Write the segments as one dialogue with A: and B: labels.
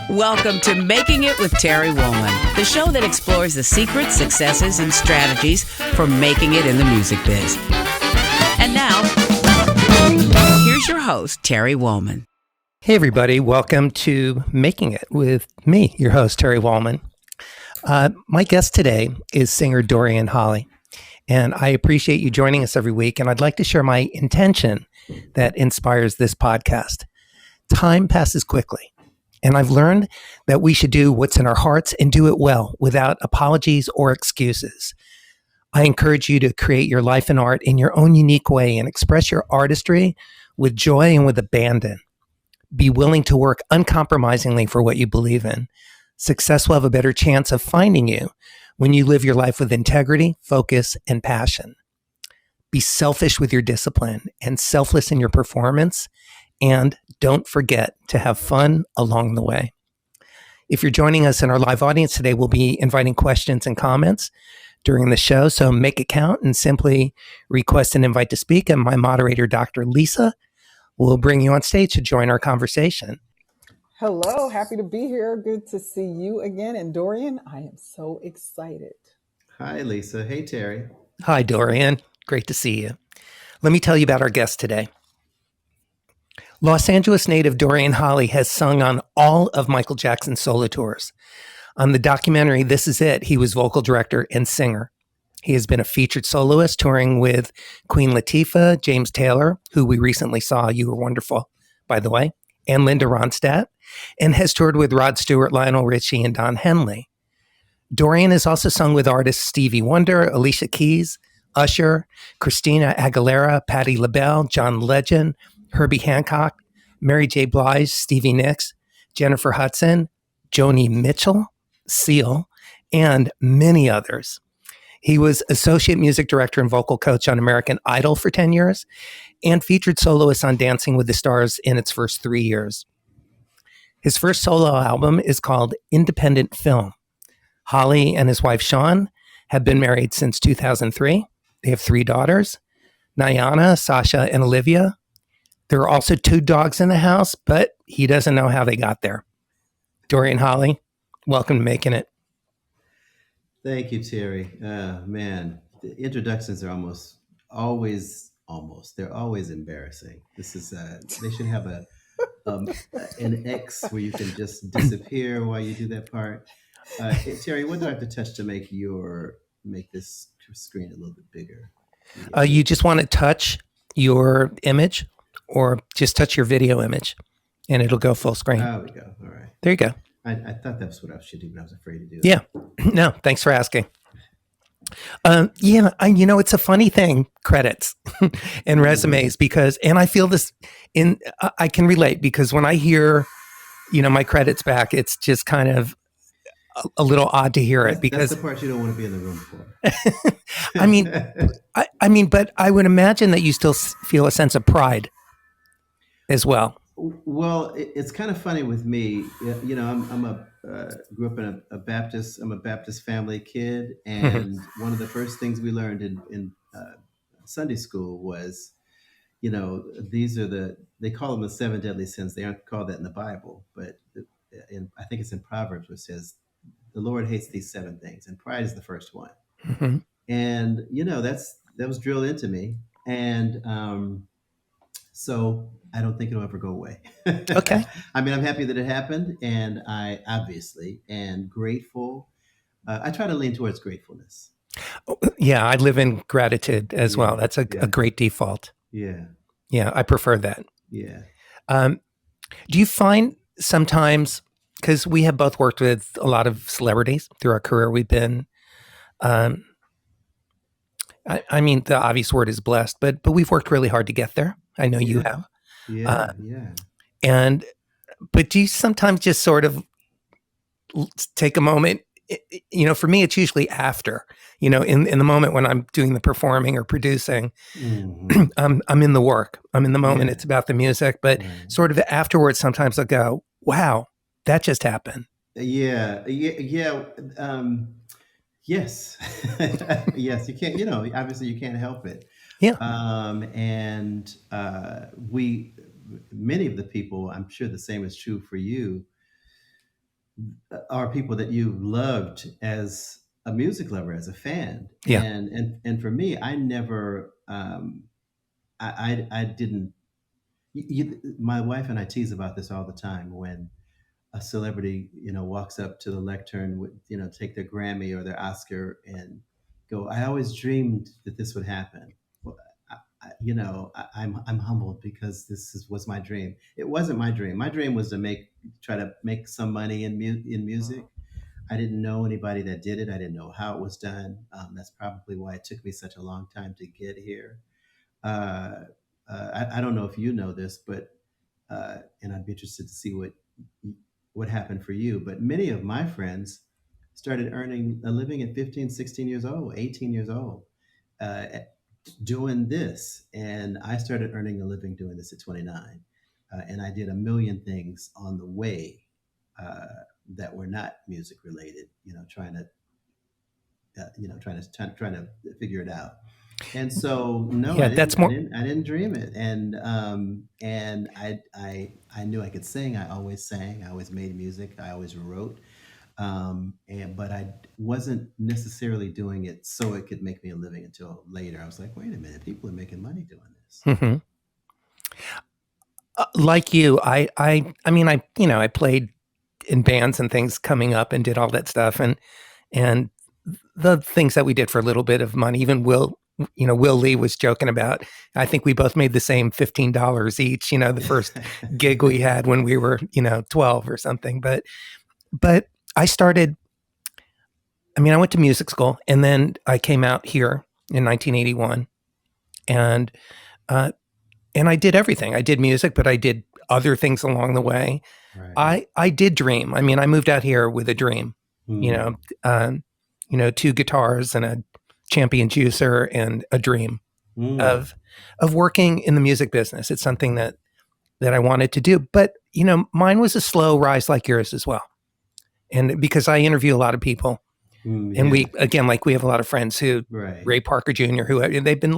A: Welcome to Making It with Terry Woolman, the show that explores the secrets, successes, and strategies for making it in the music biz. And now, here's your host, Terry Woolman.
B: Hey, everybody. Welcome to Making It with me, your host, Terry Woolman. My guest today is singer Dorian Holley, and I appreciate you joining us every week, and I'd like to share my intention that inspires this podcast. Time passes quickly, and I've learned that we should do what's in our hearts and do it well without apologies or excuses. I encourage you to create your life and art in your own unique way and express your artistry with joy and with abandon. Be willing to work uncompromisingly for what you believe in. Success will have a better chance of finding you when you live your life with integrity, focus, and passion. Be selfish with your discipline and selfless in your performance, and don't forget to have fun along the way. If you're joining us in our live audience today, we'll be inviting questions and comments during the show, so make it count and simply request an invite to speak, and my moderator, Dr. Lisa, will bring you on stage to join our conversation.
C: Hello, happy to be here. Good to see you again. And Dorian, I am so excited.
D: Hi, Lisa. Hey, Terry.
B: Hi, Dorian. Great to see you. Let me tell you about our guest today. Los Angeles native Dorian Holley has sung on all of Michael Jackson's solo tours. On the documentary This Is It, he was vocal director and singer. He has been a featured soloist touring with Queen Latifah, James Taylor, who we recently saw. You were wonderful, by the way, and Linda Ronstadt, and has toured with Rod Stewart, Lionel Richie, and Don Henley. Dorian has also sung with artists Stevie Wonder, Alicia Keys, Usher, Christina Aguilera, Patti Labelle, John Legend, Herbie Hancock, Mary J. Blige, Stevie Nicks, Jennifer Hudson, Joni Mitchell, Seal, and many others. He was associate music director and vocal coach on American Idol for 10 years and featured soloists on Dancing with the Stars in its first 3 years. His first solo album is called Independent Film. Holley and his wife, Shawn, have been married since 2003. They have 3 daughters, Nayanna, Sasha, and Olivia. There are also 2 dogs in the house, but he doesn't know how they got there. Dorian Holley, welcome to Making It.
D: Thank you, Terry. Man, the introductions are they're always embarrassing. This is, they should have an X where you can just disappear while you do that part. Terry, what do I have to touch to make this screen a little bit bigger?
B: You just want to touch your image or just touch your video image and it'll go full screen.
D: There we go. All right.
B: There you go.
D: I thought that's what I should do, but I was afraid to do that.
B: Yeah. No, thanks for asking. It's a funny thing, credits and resumes, and I feel this I can relate because when I hear, my credits back, it's just kind of a little odd to hear it because
D: that's the part you don't want to be in the room for.
B: But I would imagine that you still feel a sense of pride as well.
D: Well, it's kind of funny with me. Grew up in a Baptist. I'm a Baptist family kid, and one of the first things we learned in Sunday school was, they call them the 7 deadly sins. They aren't called that in the Bible, but I think it's in Proverbs where it says, "The Lord hates these 7 things," and pride is the first one.
B: Mm-hmm.
D: And that was drilled into me, and so I don't think it'll ever go away.
B: Okay.
D: I mean, I'm happy that it happened, and I obviously am grateful. I try to lean towards gratefulness.
B: Yeah, I live in gratitude as well. That's a great default.
D: Yeah.
B: Yeah, I prefer that.
D: Yeah.
B: Do you find sometimes, because we have both worked with a lot of celebrities through our career, we've been, the obvious word is blessed, but we've worked really hard to get there. I know you have.
D: Yeah.
B: But do you sometimes just sort of take a moment? For me, it's usually after, in the moment when I'm doing the performing or producing,
D: Mm-hmm.
B: I'm in the work. I'm in the moment.
D: Yeah.
B: It's about the music, but sort of afterwards, sometimes I'll go, wow, that just happened.
D: Yeah. Yes. Yes, you can't, obviously you can't help it.
B: Yeah.
D: Many of the people, I'm sure the same is true for you, are people that you loved as a music lover, as a fan.
B: Yeah.
D: And for me, I never, I didn't. My wife and I tease about this all the time when a celebrity, walks up to the lectern, with, take their Grammy or their Oscar and go, I always dreamed that this would happen. Well, I'm humbled because was my dream. It wasn't my dream. My dream was to try to make some money in music. I didn't know anybody that did it. I didn't know how it was done. That's probably why it took me such a long time to get here. Uh, I don't know if you know this, but and I'd be interested to see what happened for you. But many of my friends started earning a living at 15, 16 years old, 18 years old, uh, doing this. And I started earning a living doing this at 29. And I did a million things on the way uh, that were not music related, trying to figure it out. And so, no,
B: Yeah, that's more.
D: I didn't dream it. And I knew I could sing. I always sang. I always made music. I always wrote. But I wasn't necessarily doing it so it could make me a living until later. I was like, wait a minute, people are making money doing this.
B: Mm-hmm. Like you, I mean, I played in bands and things coming up and did all that stuff, and the things that we did for a little bit of money. Even Will Lee was joking about. I think we both made the same $15 each. The first gig we had when we were 12 or something. But I started. I mean, I went to music school, and then I came out here in 1981, and I did everything. I did music, but I did other things along the way.
D: Right.
B: I did dream. I mean, I moved out here with a dream.
D: Mm.
B: 2 guitars and a champion juicer and a dream
D: Mm.
B: of working in the music business. It's something that I wanted to do. But mine was a slow rise like yours as well. And because I interview a lot of people, and
D: Yeah.
B: we have a lot of friends who
D: Right.
B: Ray Parker Jr., who they've been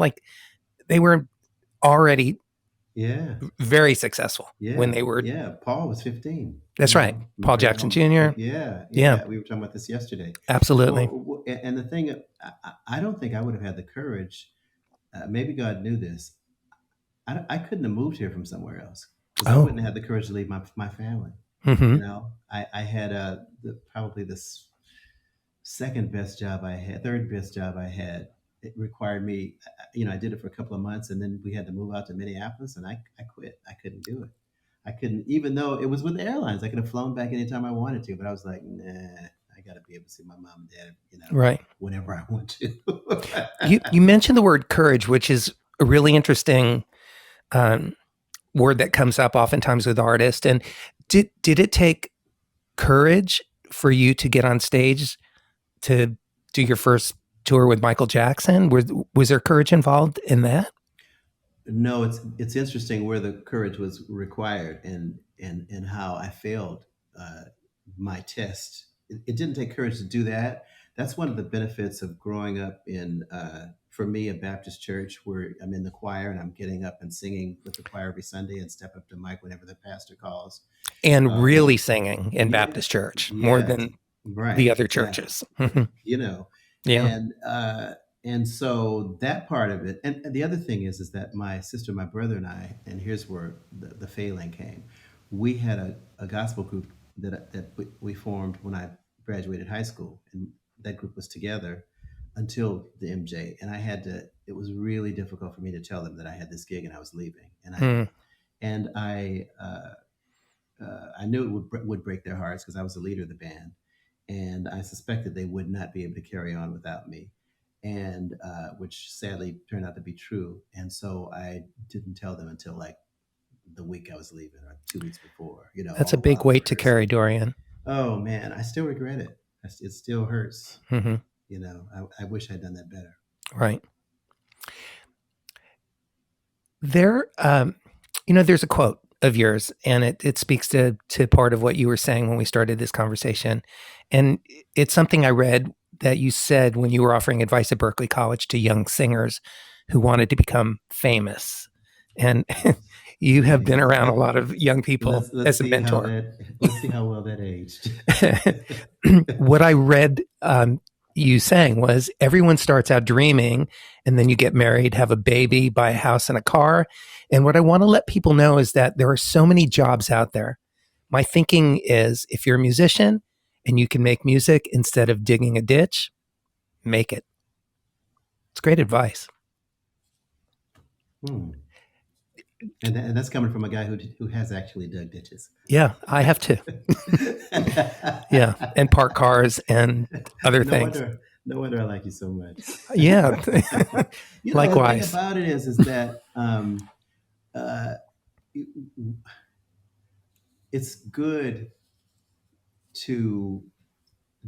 B: they were already
D: Yeah.
B: very successful
D: Yeah.
B: when they were.
D: Yeah. Paul was 15.
B: That's right. Paul Jackson Jr.
D: Yeah.
B: Yeah.
D: We were talking about this yesterday.
B: Absolutely.
D: And the thing, I don't think I would have had the courage. Maybe God knew this. I couldn't have moved here from somewhere else because I wouldn't have had the courage to leave my family.
B: Mm-hmm.
D: I had probably the second best job I had, third best job I had. It required me, I did it for a couple of months, and then we had to move out to Minneapolis, and I quit. I couldn't do it. I couldn't, even though it was with the airlines. I could have flown back anytime I wanted to, but I was like, nah, I got to be able to see my mom and dad,
B: Right.
D: whenever I want to.
B: You mentioned the word courage, which is a really interesting word that comes up oftentimes with artists. And did it take courage for you to get on stage to do your first tour with Michael Jackson? Was there courage involved in that?
D: No, it's interesting where the courage was required and how I failed my test. It didn't take courage to do that. That's one of the benefits of growing up in, for me, a Baptist church where I'm in the choir and I'm getting up and singing with the choir every Sunday and step up to mic whenever the pastor calls.
B: And really singing in Baptist church more than
D: right,
B: the other churches.
D: Yeah. And so that part of it, and the other thing is that my sister, my brother, and I, and here's where the failing came. We had a gospel group that we formed when I graduated high school, and that group was together until the MJ. And it was really difficult for me to tell them that I had this gig and I was leaving, and I knew it would break their hearts because I was the leader of the band, and I suspected they would not be able to carry on without me, and which sadly turned out to be true. And so I didn't tell them until like the week I was leaving, or 2 weeks before.
B: That's a big weight to carry, Dorian.
D: Oh man, I still regret it. It still hurts.
B: Mm-hmm.
D: I wish I'd done that better.
B: Right. There's a quote of yours, and it speaks to part of what you were saying when we started this conversation. And it's something I read that you said when you were offering advice at Berklee College to young singers who wanted to become famous. And You have been around a lot of young people
D: Let's
B: as a
D: see how
B: mentor.
D: let's see how well that aged.
B: What I read you saying was everyone starts out dreaming, and then you get married, have a baby, buy a house and a car. And what I want to let people know is that there are so many jobs out there. My thinking is if you're a musician and you can make music instead of digging a ditch, make it. It's great advice.
D: And that's coming from a guy who has actually dug ditches.
B: Yeah, I have too. Yeah, and park cars and other things.
D: No wonder I like you so much.
B: Yeah, likewise.
D: The thing about it is that it's good to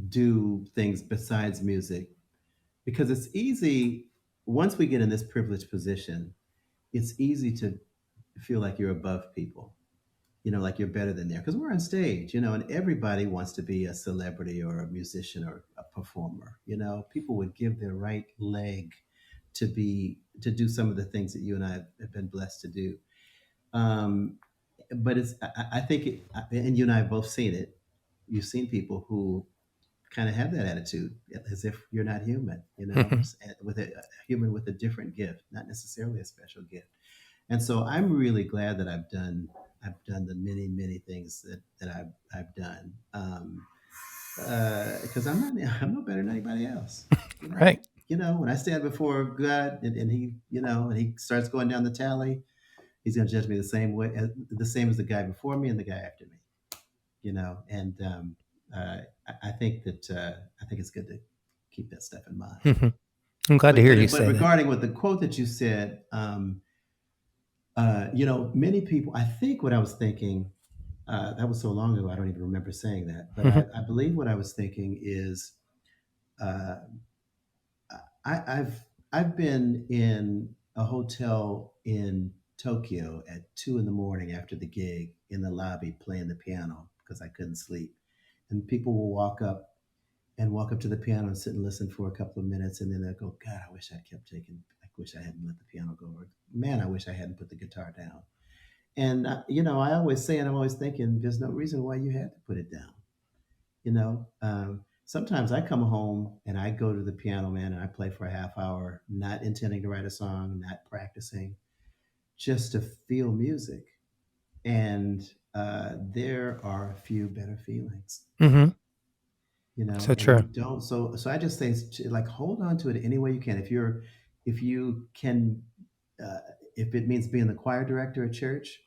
D: do things besides music because it's easy once we get in this privileged position. It's easy to feel like you're above people, like you're better than them because we're on stage, and everybody wants to be a celebrity or a musician or a performer. People would give their right leg to do some of the things that you and I have been blessed to do. But I think and you and I have both seen it. You've seen people who kind of have that attitude as if you're not human, with a human with a different gift, not necessarily a special gift. And so I'm really glad that I've done the many, many things that I've done. Because I'm no better than anybody else.
B: Right.
D: When I stand before God and he, and he starts going down the tally, he's going to judge me the same as the guy before me and the guy after me. And I think it's good to keep that stuff in mind.
B: Mm-hmm. I'm glad to hear you say that.
D: But regarding what the quote that you said, many people, I think what I was thinking, that was so long ago, I don't even remember saying that. But I believe what I was thinking is, I've been in a hotel in Tokyo at 2 a.m. after the gig in the lobby playing the piano because I couldn't sleep. And people will walk up to the piano and sit and listen for a couple of minutes. And then they'll go, God, I wish I wish I hadn't let the piano go. Or, man, I wish I hadn't put the guitar down. And, I always say, and I'm always thinking, there's no reason why you had to put it down. Sometimes I come home and I go to the piano, man, and I play for a half hour, not intending to write a song, not practicing, just to feel music. And there are a few better feelings.
B: Mm-hmm. So true.
D: So I just say, like, hold on to it any way you can. If you can, if it means being the choir director at church,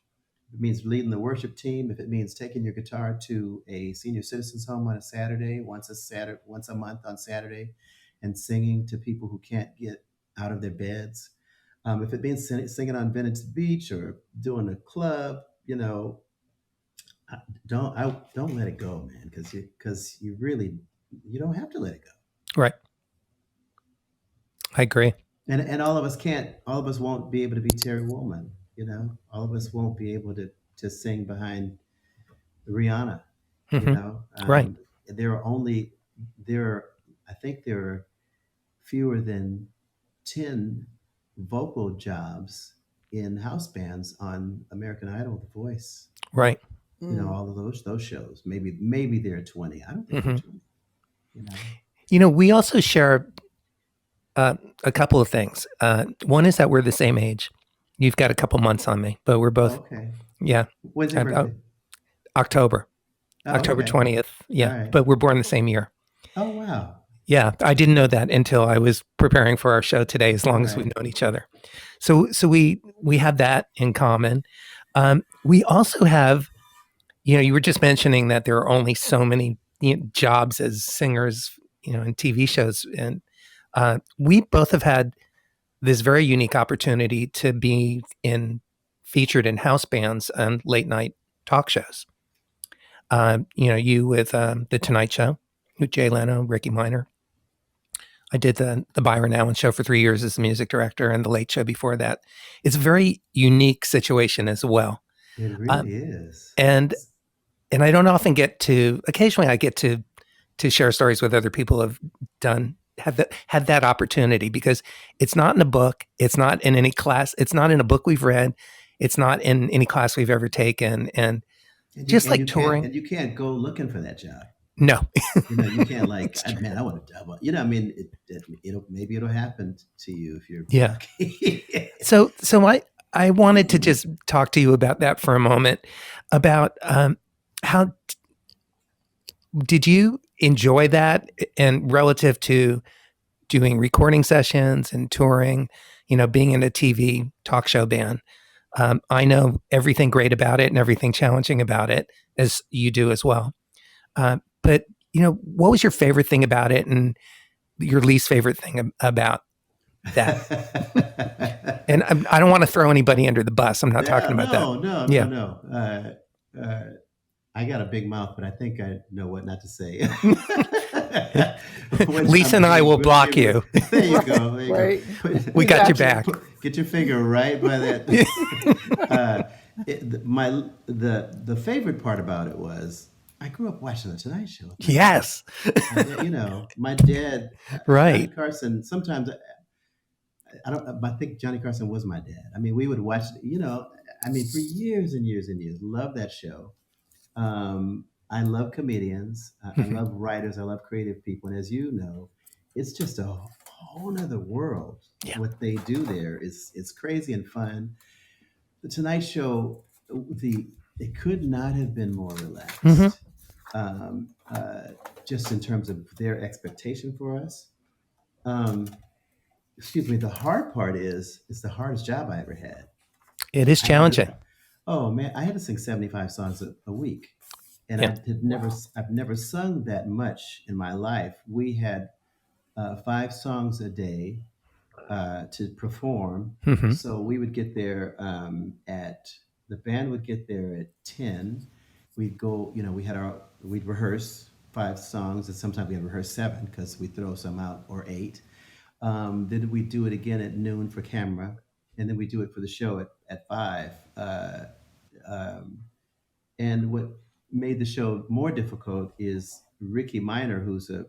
D: if it means leading the worship team, if it means taking your guitar to a senior citizens home on a Saturday, once a month on Saturday, and singing to people who can't get out of their beds, if it means singing on Venice Beach or doing a club, don't let it go, man, because you don't have to let it go.
B: Right. I agree.
D: And all of us won't be able to be Terry Woolman. All of us won't be able to sing behind Rihanna.
B: Mm-hmm. Right.
D: I think there are fewer than 10 vocal jobs in house bands on American Idol, The Voice.
B: Right.
D: All of those shows. Maybe there are 20. I don't think there are 20.
B: We also share a couple of things. One is that we're the same age. You've got a couple months on me, but we're both.
D: Okay.
B: Yeah.
D: When's your birthday?
B: October. October 20th. Yeah. Right. But we're born the same year.
D: Oh, wow.
B: Yeah. I didn't know that until I was preparing for our show today, as long as we've known each other. So we have that in common. We also have, you were just mentioning that there are only so many jobs as singers, in TV shows. And we both have had this very unique opportunity to be featured in house bands and late night talk shows. You with The Tonight Show with Jay Leno, Ricky Minor. I did the Byron Allen Show for 3 years as the music director, and The Late Show before that. It's a very unique situation as well.
D: It really is.
B: And I don't often occasionally I get to share stories with other people who have had that opportunity, because it's not in a book. It's not in any class. It's not in a book we've read. It's not in any class we've ever taken. And
D: And
B: just like touring.
D: and you can't go looking for that job.
B: No.
D: You can't like,
B: It's true.
D: man, I want to, I mean, it'll happen to you if you're
B: Yeah.
D: lucky.
B: So I wanted to just talk to you about that for a moment, about how did you enjoy that, and relative to doing recording sessions and touring, being in a TV talk show band. I know everything great about it and everything challenging about it, as you do as well. But what was your favorite thing about it, and your least favorite thing about that? And I don't want to throw anybody under the bus. I'm not talking about that.
D: No. I got a big mouth, but I think I know what not to say.
B: Lisa and I will block you.
D: There you go. There you
C: Right.
D: go.
B: We got your back.
D: Get your finger right by that. The favorite part about it was I grew up watching the Tonight Show.
B: Yes.
D: My dad,
B: Right.
D: Johnny Carson. Sometimes I think Johnny Carson was my dad. I mean, we would watch. For years and years and years. Love that show. I love comedians. I love writers. I love creative people. And as you know, it's just a whole nother world.
B: Yeah.
D: What they do there is crazy and fun. The Tonight Show, it could not have been more relaxed. Just in terms of their expectation for us. The hard part is it's the hardest job I ever had.
B: It is challenging.
D: Oh man, I had to sing 75 songs a week, and
B: Yeah.
D: I've never sung that much in my life. We had 5 songs a day to perform, so we would get there the band would get there at 10. We'd go, we'd rehearse 5 songs, and sometimes we'd rehearse 7 because we throw some out, or 8. Then we do it again at noon for camera, and then we do it for the show at 5. And what made the show more difficult is Ricky Minor, who's a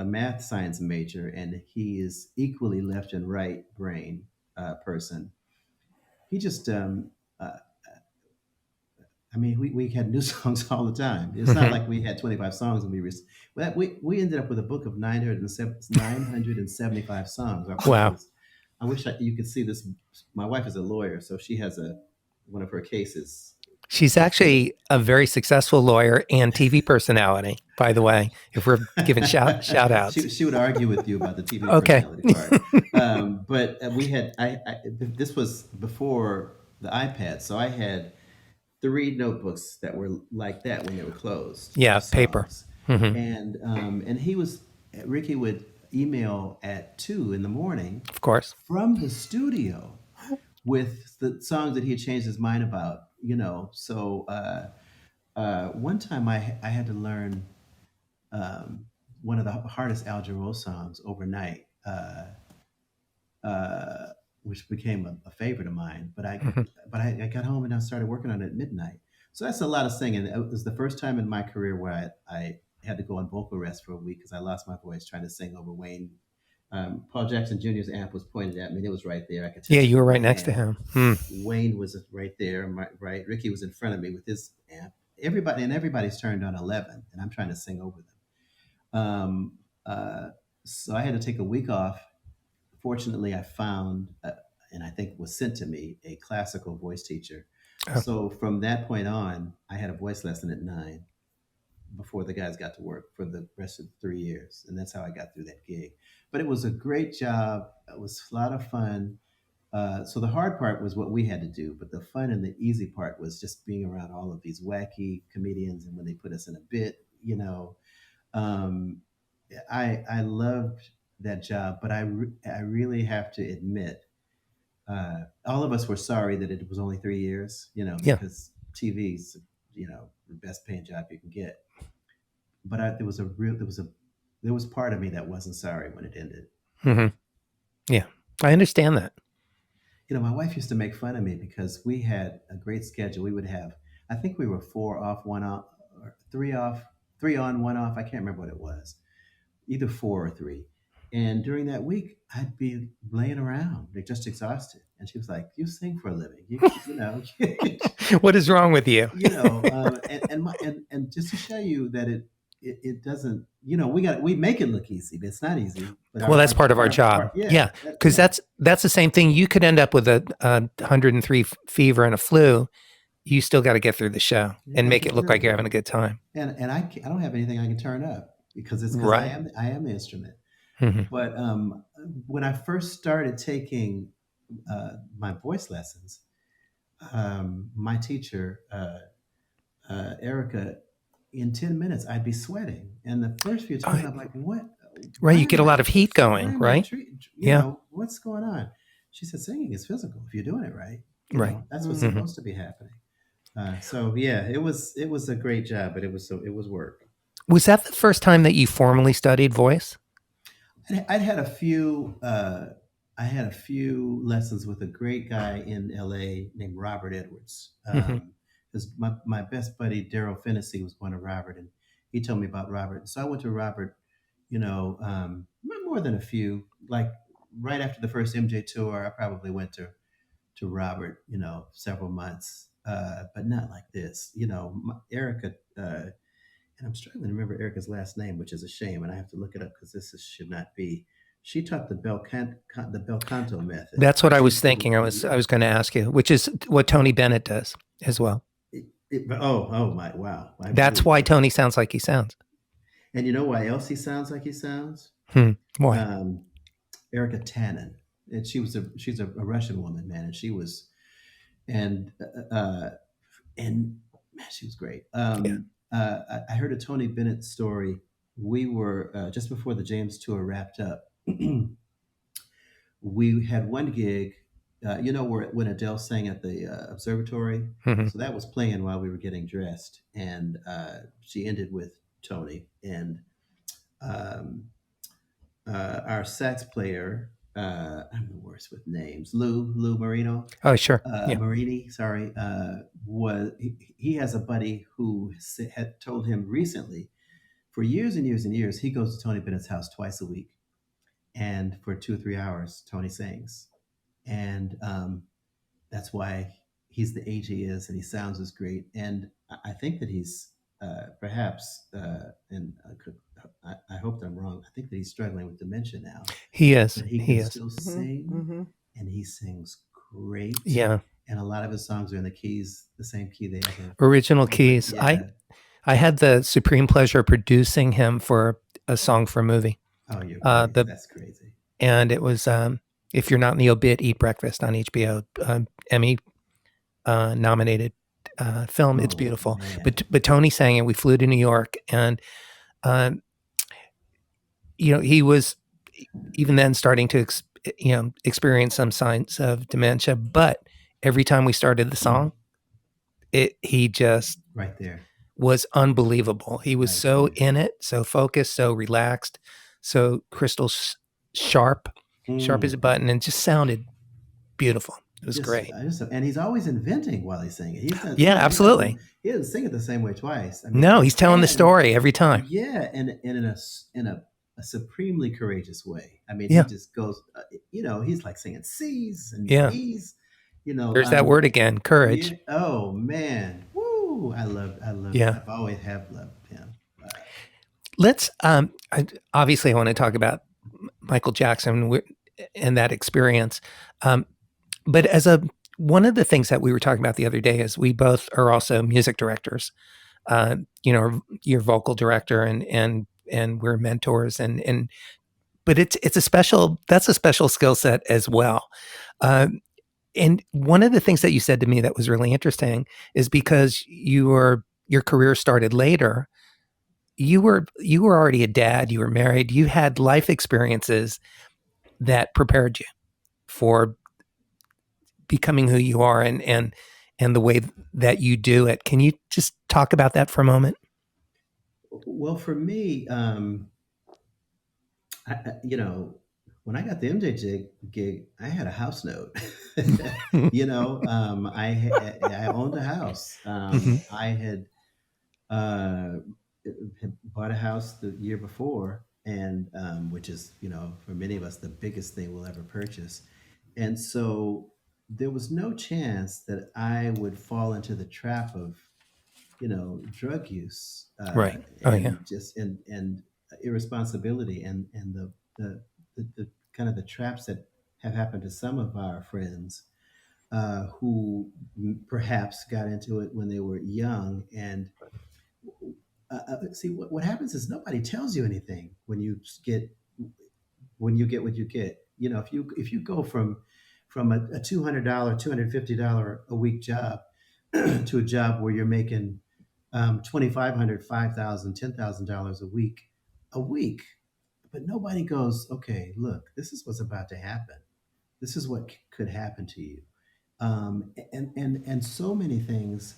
D: math science major, and he is equally left and right brain person. He just, we had new songs all the time. It's not like we had 25 songs and we ended up with a book of 975 songs.
B: Wow.
D: I wish you could see this. My wife is a lawyer, so she has one of her cases.
B: She's actually a very successful lawyer and TV personality, by the way, if we're giving shout outs.
D: She would argue with you about the TV
B: Okay.
D: personality part. But we had, this was before the iPad, so I had 3 notebooks that were like that when they were closed.
B: Yeah,
D: songs.
B: paper.
D: And Ricky would email at 2 in the morning,
B: Of course.
D: from the studio with the songs that he had changed his mind about. So one time I had to learn one of the hardest Al Jarreau songs overnight, which became a favorite of mine. But I got home and I started working on it at midnight. So that's a lot of singing. It was the first time in my career where I had to go on vocal rest for a week because I lost my voice trying to sing over Wayne. Paul Jackson Jr.'s amp was pointed at me. It was right there. I could tell.
B: Yeah, you were right next to him.
D: Wayne was right there, right. Ricky was in front of me with his amp. Everybody's turned on 11, and I'm trying to sing over them. So I had to take a week off. Fortunately, I found, and I think was sent to me, a classical voice teacher.
B: Oh.
D: So from that point on, I had a voice lesson at 9 before the guys got to work for the rest of the 3 years. And that's how I got through that gig. But it was a great job. It was a lot of fun. So the hard part was what we had to do, but the fun and the easy part was just being around all of these wacky comedians. And when they put us in a bit, I loved that job, but I really have to admit, all of us were sorry that it was only 3 years,
B: Yeah.
D: because TV's, the best paying job you can get. But there was part of me that wasn't sorry when it ended.
B: Yeah, I understand that.
D: My wife used to make fun of me because we had a great schedule. We would have, I think we were 4 off, 1 off, or 3 off, 3 on, 1 off. I can't remember what it was, either 4 or 3. And during that week, I'd be laying around, just exhausted. And she was like, "You sing for a living, you know."
B: What is wrong with you?
D: And just to show you that it doesn't, we make it look easy, but it's not easy. But
B: Well, that's part of our job. Yeah, because that's the same thing. You could end up with a 103 fever and a flu. You still got to get through the show and make it look like you're having a good time.
D: And I don't have anything I can turn up because
B: Right.
D: I am the instrument.
B: Mhm.
D: But when I first started taking my voice lessons, my teacher, Erica, in 10 minutes, I'd be sweating. And the first few times, I'm like, what?
B: Right. You get a lot of heat going, right?
D: What's going on? She said, singing is physical if you're doing it right.
B: Right.
D: That's what's supposed to be happening. So yeah, it was a great job, but it was work.
B: Was that the first time that you formally studied voice?
D: I'd had a few. I had a few lessons with a great guy in LA named Robert Edwards. Because my best buddy Daryl Fennessy was one of Robert, and he told me about Robert. So I went to Robert, more than a few. Like right after the first MJ tour, I probably went to Robert, several months, but not like this. Erica, and I'm struggling to remember Erica's last name, which is a shame, and I have to look it up because should not be. She taught the bel canto method.
B: That's what I was thinking. I was going to ask you, which is what Tony Bennett does as well.
D: Wow!
B: That's why Tony sounds like he sounds.
D: And you know why else he sounds like he sounds?
B: Why?
D: Erica Tannen, and she's a Russian woman, man, and she was, and man, she was great. I heard a Tony Bennett story. We were just before the James tour wrapped up. We had one gig, when Adele sang at the observatory. So that was playing while we were getting dressed, and she ended with Tony and our sax player. I'm the worst with names. Lou Marino.
B: Oh, sure.
D: Marini, sorry. He has a buddy who had told him recently, for years and years and years, he goes to Tony Bennett's house twice a week, and for 2 or 3 hours, Tony sings, and that's why he's the age he is, and he sounds as great. And I think that he's perhaps, and I hope that I'm wrong. I think that he's struggling with dementia now.
B: He is.
D: But he can still sing, and he sings great.
B: Yeah.
D: And a lot of his songs are in the same key they have.
B: Original keys. Yeah. I had the supreme pleasure of producing him for a song for a movie.
D: Oh, you're crazy. That's crazy.
B: And it was If You're Not in the Obit, Eat Breakfast on HBO, Emmy nominated film. It's beautiful. Man. But Tony sang it. We flew to New York, and he was even then starting to experience some signs of dementia. But every time we started the song, he just
D: right there
B: was unbelievable. He was so in it, so focused, so relaxed, so crystal sharp as a button, and just sounded beautiful. It was great.
D: And he's always inventing while he's singing.
B: Absolutely.
D: He doesn't sing it the same way twice.
B: No, he's telling the story every time.
D: Yeah, and in a supremely courageous way. He just goes, he's like singing C's and E's.
B: There's that word again, courage.
D: Yeah, oh man, woo! I love.
B: Yeah,
D: I've always have loved him.
B: Let's obviously I want to talk about Michael Jackson and that experience. But one of the things that we were talking about the other day is we both are also music directors. You're vocal director and we're mentors but it's a special skill set as well. And one of the things that you said to me that was really interesting is because your career started later, you were already a dad, you were married, you had life experiences that prepared you for becoming who you are and the way that you do it. Can you just talk about that for a moment?
D: Well, for me, when I got the MJ gig, I had a house note. I owned a house. I had bought a house the year before, and which is, for many of us, the biggest thing we'll ever purchase. And so there was no chance that I would fall into the trap of, drug use,
B: Right. Oh, yeah.
D: and just and irresponsibility, and the kind of the traps that have happened to some of our friends, who perhaps got into it when they were young. And see, what happens is nobody tells you anything get get what you get. If you go from a $200, $250 a week job to a job where you're making 2,500, 5,000, $10,000 a week, but nobody goes, okay, look, this is what's about to happen. This is what could happen to you. And so many things.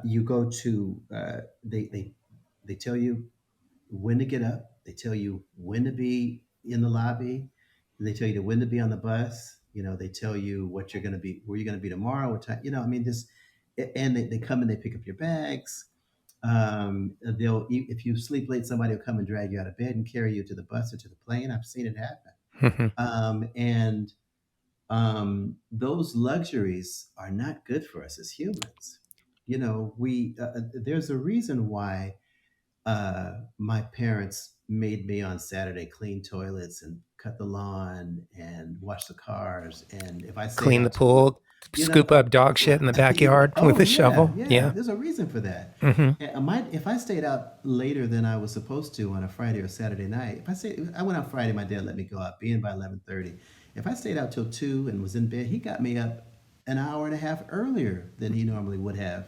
D: You go to they tell you when to get up. They tell you when to be in the lobby. They tell you when to be on the bus. They tell you what you're going to be, where you're going to be tomorrow, what time. I mean, this, and they come and they pick up your bags. If you sleep late, somebody will come and drag you out of bed and carry you to the bus or to the plane. I've seen it happen. And those luxuries are not good for us as humans. We there's a reason why my parents made me on Saturday clean toilets and cut the lawn and wash the cars. And if I stayed
B: Clean the
D: out too,
B: pool, scoop up dog shit in the backyard
D: oh
B: with a
D: yeah,
B: shovel.
D: yeah.
B: Yeah.
D: There's a reason for that.
B: Hmm.
D: If I stayed out later than I was supposed to on a Friday or Saturday night, I went out Friday, my dad let me go out, be in by 11:30. If I stayed out till 2 and was in bed, he got me up an hour and a half earlier than he normally would have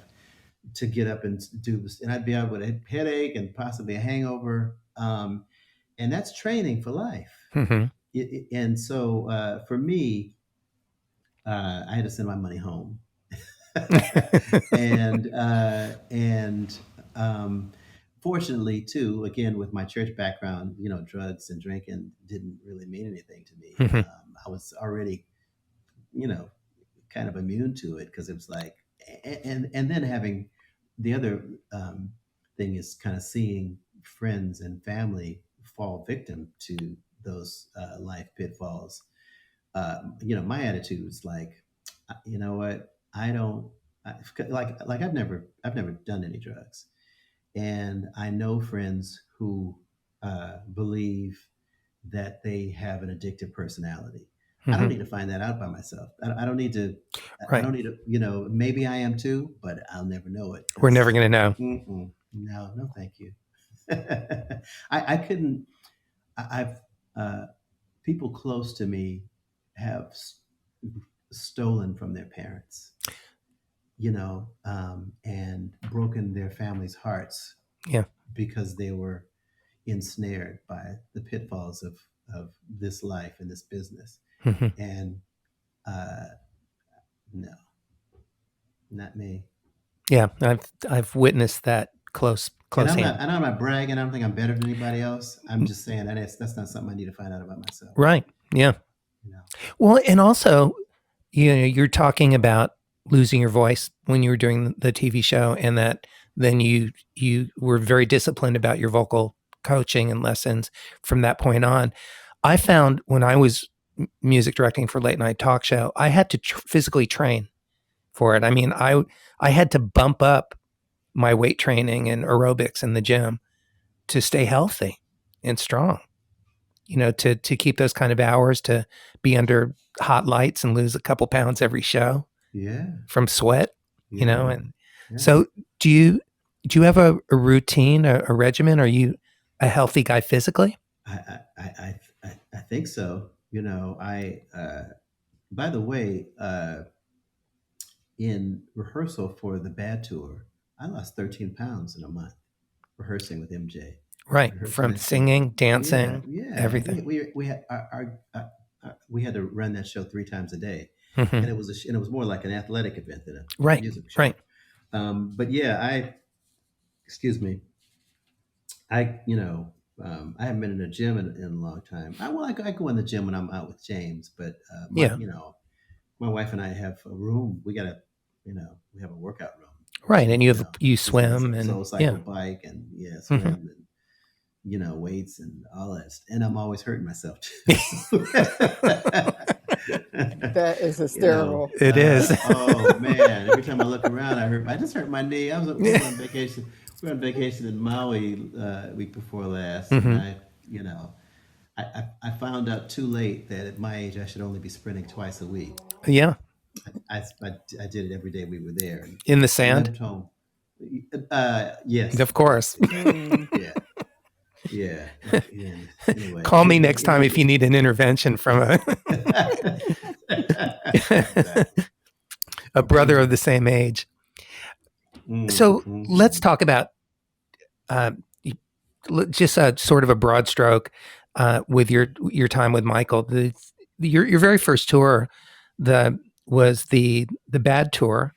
D: to get up and do this. And I'd be out with a headache and possibly a hangover. And that's training for life.
B: Hmm.
D: And so for me, I had to send my money home. And fortunately too, again, with my church background, drugs and drinking didn't really mean anything to me.
B: Hmm.
D: I was already, you know, kind of immune to it, because it was like, and then having the other thing is kind of seeing friends and family fall victim to those life pitfalls. My attitude was like, you know what, I don't like I've never done any drugs, and I know friends who believe that they have an addictive personality. I don't
B: Hmm.
D: need to find that out by myself. I don't need to. I
B: Right.
D: don't need to. Maybe I am too, but I'll never know it.
B: We're never going to know.
D: No, no, thank you. I couldn't. I've people close to me have stolen from their parents, and broken their families' hearts
B: Yeah.
D: because they were ensnared by the pitfalls of this life and this business.
B: Hmm.
D: And uh, no, not me.
B: Yeah. I've witnessed that close hand.
D: I'm not bragging. I don't think I'm better than anybody else. I'm just saying that's not something I need to find out about myself.
B: Right. Yeah.
D: You know?
B: Well, and also, you're talking about losing your voice when you were doing the TV show, and that then you were very disciplined about your vocal coaching and lessons from that point on. I found when I was music directing for late night talk show, I had to physically train for it. I mean, I had to bump up my weight training and aerobics in the gym to stay healthy and strong. To keep those kind of hours, to be under hot lights and lose a couple pounds every show.
D: Yeah.
B: From sweat,
D: Yeah.
B: and
D: Yeah.
B: so do you have a routine, a regimen? Are you a healthy guy physically?
D: I think so. By the way, in rehearsal for the Bad Tour, I lost 13 pounds in a month rehearsing with MJ.
B: Right.
D: Rehearsing
B: From
D: that show.
B: singing, dancing,
D: Yeah.
B: everything.
D: We had we had to run that show 3 times a day,
B: Mhm.
D: and it was more like an athletic event than a
B: Right.
D: music show.
B: Right.
D: But yeah, excuse me, I haven't been in a gym in a long time. I go in the gym when I'm out with James, but
B: Yeah.
D: my wife and I have a room. We have a workout room.
B: Right. And you
D: It's
B: swim and
D: Soul Cycle bike and swim and weights and all that. And I'm always hurting myself too.
C: That is
D: You know,
C: hysterical.
B: It is.
D: oh man! Every time I look around, I just hurt my knee. We were on vacation. We were on vacation in Maui week before last, and
B: Hmm.
D: you know, I found out too late that at my age I should only be sprinting twice a week.
B: Yeah.
D: I did it every day we were there, and
B: In the
D: I
B: sand,
D: limped home. Yes,
B: of course.
D: yes,
C: Mm.
D: yeah, yeah. And anyway,
B: Call me next time if you need an intervention from
D: exactly.
B: a brother of the same age. So let's
D: Mhm.
B: talk about uh, just a sort of a broad stroke with your time with Michael. Your very first tour, was the Bad Tour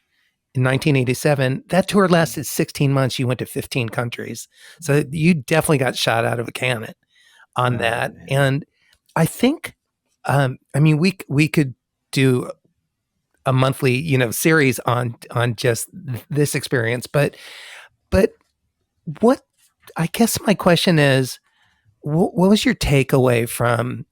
B: in 1987. That tour lasted 16 months. You went to 15 countries, so you definitely got shot out of a cannon on
D: Oh
B: that.
D: man.
B: And I think, I mean, we could do a monthly, series on just this experience, but what I guess my question is, what was your takeaway from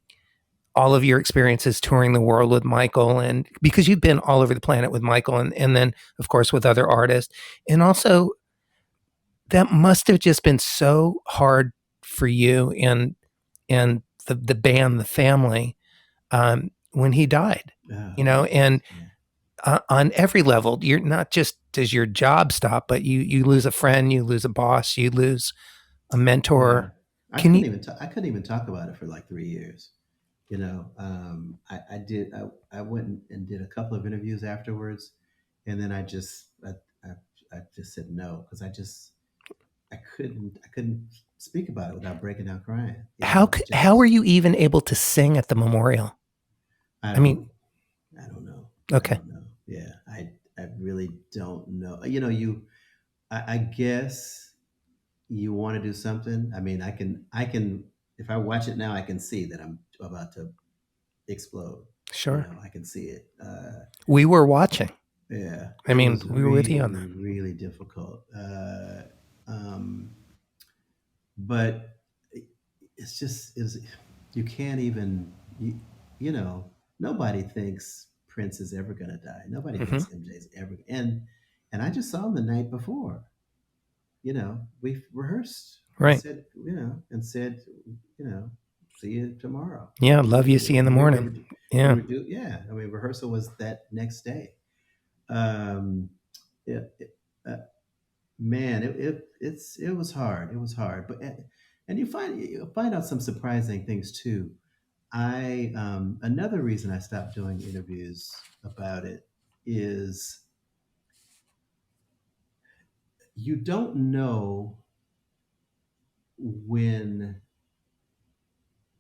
B: all of your experiences touring the world with Michael? And because you've been all over the planet with Michael, and then of course with other artists, and also that must have just been so hard for you and the band, the family, when he died,
D: Oh
B: and
D: yes, yeah.
B: on every level. You're not just does your job stop, but you lose a friend, you lose a boss, you lose a
D: Yeah.
B: mentor.
D: I
B: Can
D: couldn't
B: you?
D: even I couldn't even talk about it for like 3 years. You know, I did. I went and did a couple of interviews afterwards, and then I, I just said no because I couldn't speak about it without breaking down crying. You know,
B: How
D: just
B: were you even able to sing at the memorial?
D: I
B: I mean,
D: don't I don't know. I
B: okay,
D: don't know. Yeah, I really don't know. You know, I guess you want to do something. I mean, I can if I watch it now, I can see that I'm about to explode. You
B: sure.
D: know, I can see it.
B: We were watching.
D: Yeah,
B: I
D: it
B: mean,
D: was
B: we were with you on
D: really,
B: that.
D: really difficult. Um, but it's just is you can't even you know nobody thinks Prince is ever gonna die. Nobody
B: Hmm.
D: thinks MJ's ever and I just saw him the night before. You know, we rehearsed and
B: Right.
D: said, you know, see you tomorrow.
B: Yeah.
D: You know,
B: Love you. See you in the morning.
D: we
B: Yeah.
D: were yeah. I mean, rehearsal was that next day. Um, it, uh, man, it was hard. It was hard, but and you find out some surprising things too. I another reason I stopped doing interviews about it is you don't know when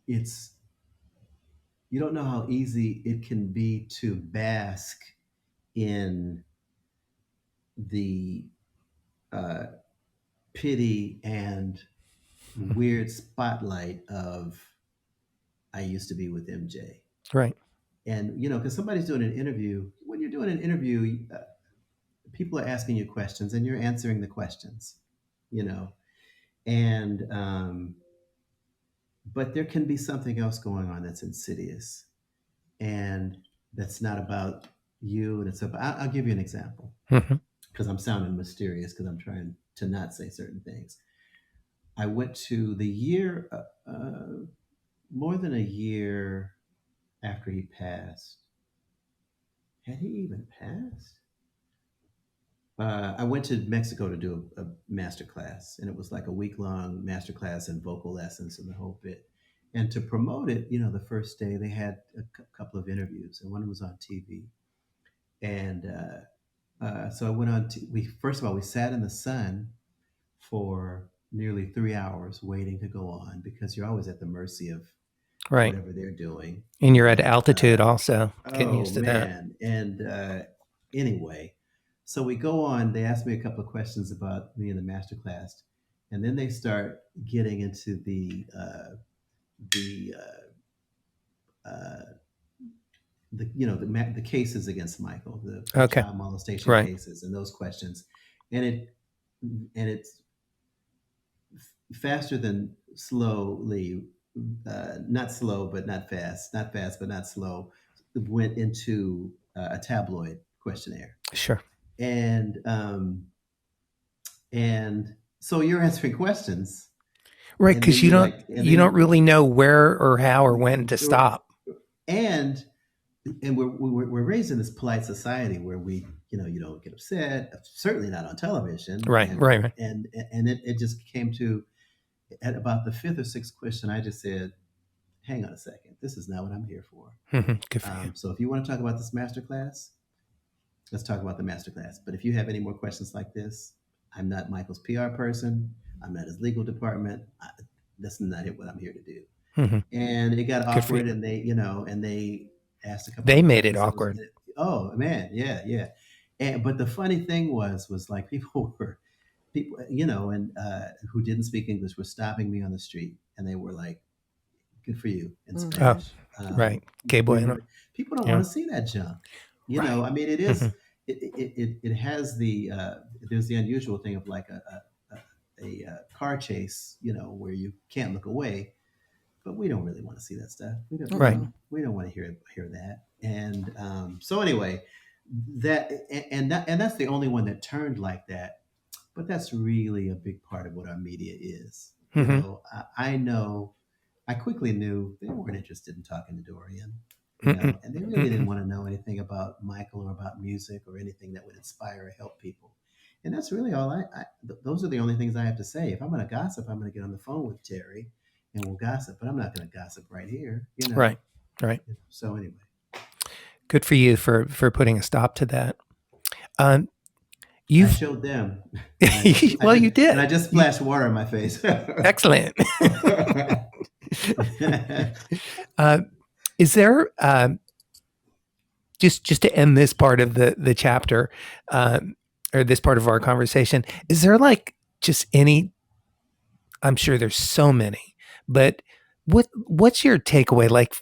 D: it's you don't know how easy it can be to bask in the uh, pity and weird spotlight of I used to be with MJ.
B: Right.
D: And, you know, because somebody's doing an interview, when you're doing an interview, people are asking you questions and you're answering the questions, you know. And, but there can be something else going on that's insidious and that's not about you. And it's about, I'll give you an example
B: Hmm.
D: because I'm sounding mysterious because I'm trying to not say certain things. I went to the year, more than a year after he passed. Had he even passed? I went to Mexico to do a master class, and it was like a week long master class and vocal lessons and the whole bit. And to promote it, you know, the first day they had a couple of interviews, and one was on TV. And so I went on. We first of all we sat in the sun for nearly 3 hours waiting to go on because you're always at the mercy of
B: Right.
D: whatever they're doing,
B: And
D: you
B: you're at
D: know.
B: altitude also, getting
D: Oh
B: used to that.
D: man! And anyway, so we go on. They ask me a couple of questions about me in the master class, and then they start getting into the uh, the cases against Michael, the
B: Okay.
D: child molestation
B: Right.
D: cases, and those questions, and it's faster than slowly, not slow but not fast, not fast but not slow. went into a tabloid questionnaire,
B: Sure.
D: and so you're answering questions,
B: Right,
D: and then
B: because you don't
D: and
B: you don't
D: then
B: really know where or how or when to stop.
D: and we're raised in this polite society where we, you don't get upset, certainly not on television,
B: Right, right.
D: and it just came to, at about the fifth or sixth question, I just said, hang on a second, this is not what I'm here for.
B: Good for you.
D: So if you want to talk about this masterclass, let's talk about the masterclass. But if you have any more questions like this, I'm not Michael's PR person. I'm not his legal department. That's not what I'm here to do. And it got awkward, and they asked a couple.
B: They
D: of
B: made it
D: questions.
B: awkward.
D: Oh man, yeah. But the funny thing was like people, and who didn't speak English were stopping me on the street, and they were like, "Good for you" in Spanish.
B: Right, que bueno.
D: People don't want to see that junk. I mean, it is. It has the there's the unusual thing of like a car chase, where you can't look away, but we don't really want to see that stuff. We don't, we don't want to hear that. And so anyway, that's the only one that turned like that. But that's really a big part of what our media is. I quickly knew they weren't interested in talking to Dorian. And they really didn't want to know anything about Michael or about music or anything that would inspire or help people. And that's really all those are the only things I have to say. If I'm going to gossip, I'm going to get on the phone with Terry and we'll gossip, but I'm not going to gossip right here.
B: Right.
D: So anyway.
B: Good for you for putting a stop to that.
D: I showed them.
B: Well, you did.
D: And I just splashed water in my face.
B: Excellent. Is there just to end this part of the chapter or this part of our conversation? Is there like just any? I'm sure there's so many, but what's your takeaway? Like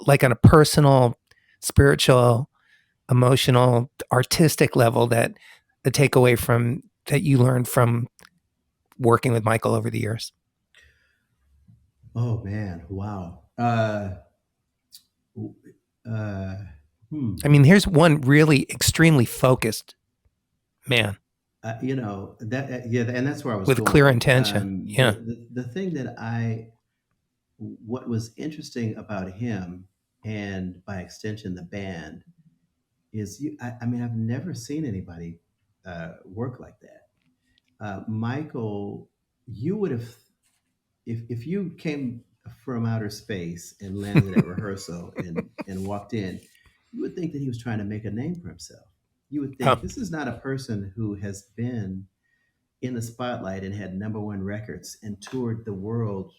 B: like on a personal, spiritual, emotional, artistic level, that the takeaway from that you learned from working with Michael over the years?
D: Oh man, wow.
B: I mean, here's one really extremely focused man.
D: And that's where I was
B: with
D: going.
B: Clear intention.
D: The thing that what was interesting about him, and by extension the band, is I've never seen anybody work like that. Michael, you would have, if you came from outer space and landed at rehearsal and walked in, you would think that he was trying to make a name for himself. You would think this is not a person who has been in the spotlight and had number one records and toured the world,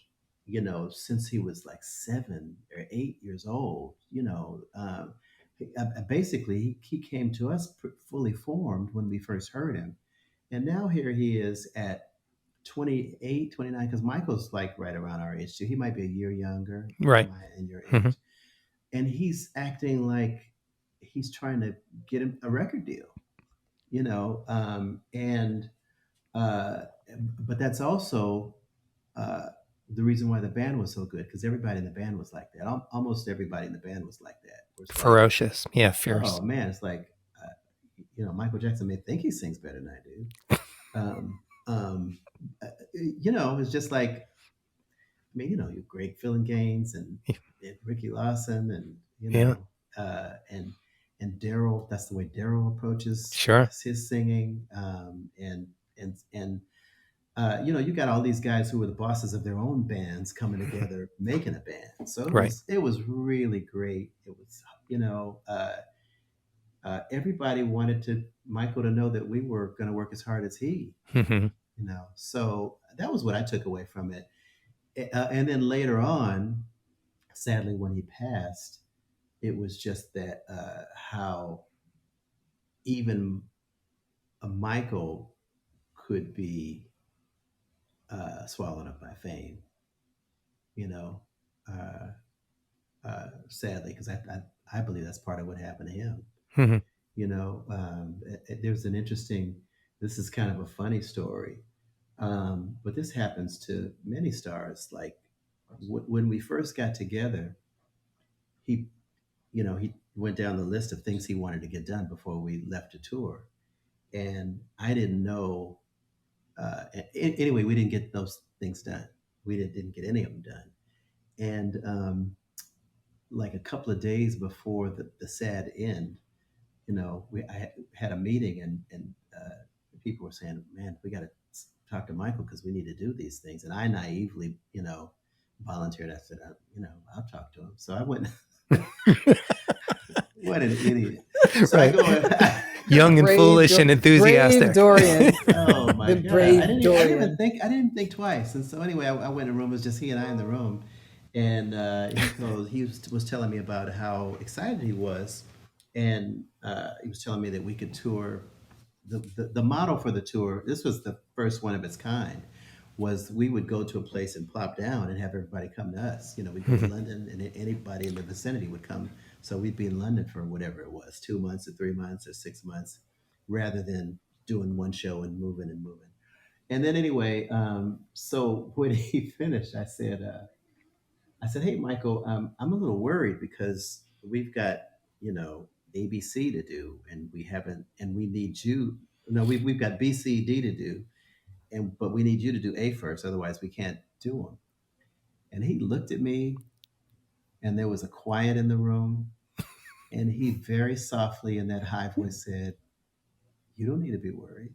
D: since he was like 7 or 8 years old. Basically, he came to us fully formed when we first heard him. And now here he is at 28, 29, because Michael's like right around our age too. He might be a year younger,
B: right,
D: in your age. And he's acting like he's trying to get him a record deal, but that's also the reason why the band was so good, because everybody in the band was like that. Almost everybody in the band was like that.
B: Ferocious, fierce.
D: Oh man, it's like Michael Jackson may think he sings better than I do. It's just like, you Greg Filling Gaines and Ricky Lawson and and Daryl. That's the way Daryl approaches his singing. You got all these guys who were the bosses of their own bands coming together, making a band. So it was really great. It was, everybody wanted Michael to know that we were going to work as hard as he, So that was what I took away from it. And then later on, sadly, when he passed, it was just that how even a Michael could be swallowed up by fame, sadly, because I believe that's part of what happened to him. There's an interesting, this is kind of a funny story, but this happens to many stars. Like when we first got together, he he went down the list of things he wanted to get done before we left to tour, and I didn't know. Anyway, we didn't get those things done. We didn't get any of them done, and like a couple of days before the sad end, I had a meeting, and people were saying, "Man, we got to talk to Michael because we need to do these things." And I naively, volunteered. I said, "I'll talk to him." So I went. What an idiot! So
B: Right.
D: I go.
B: Young and foolish and enthusiastic.
C: Brave Dorian.
D: Oh my
C: The
D: God!
C: brave
D: I didn't
C: Dorian.
D: even think. I didn't think twice. And so anyway, I went in the room. It was just he and I in the room, and he was telling me about how excited he was, and he was telling me that we could tour. The model for the tour. This was the first one of its kind. Was we would go to a place and plop down and have everybody come to us. We'd go to London, and anybody in the vicinity would come. So we'd be in London for whatever it was, 2 months or 3 months or 6 months, rather than doing one show and moving and moving. And then anyway, so when he finished, I said, "Hey, Michael, I'm a little worried because we've got, ABC to do, and we haven't, and we need you. No, we've got B, C, D to do, but we need you to do A first, otherwise we can't do them." And he looked at me, and there was a quiet in the room, and he very softly in that high voice said, "You don't need to be worried."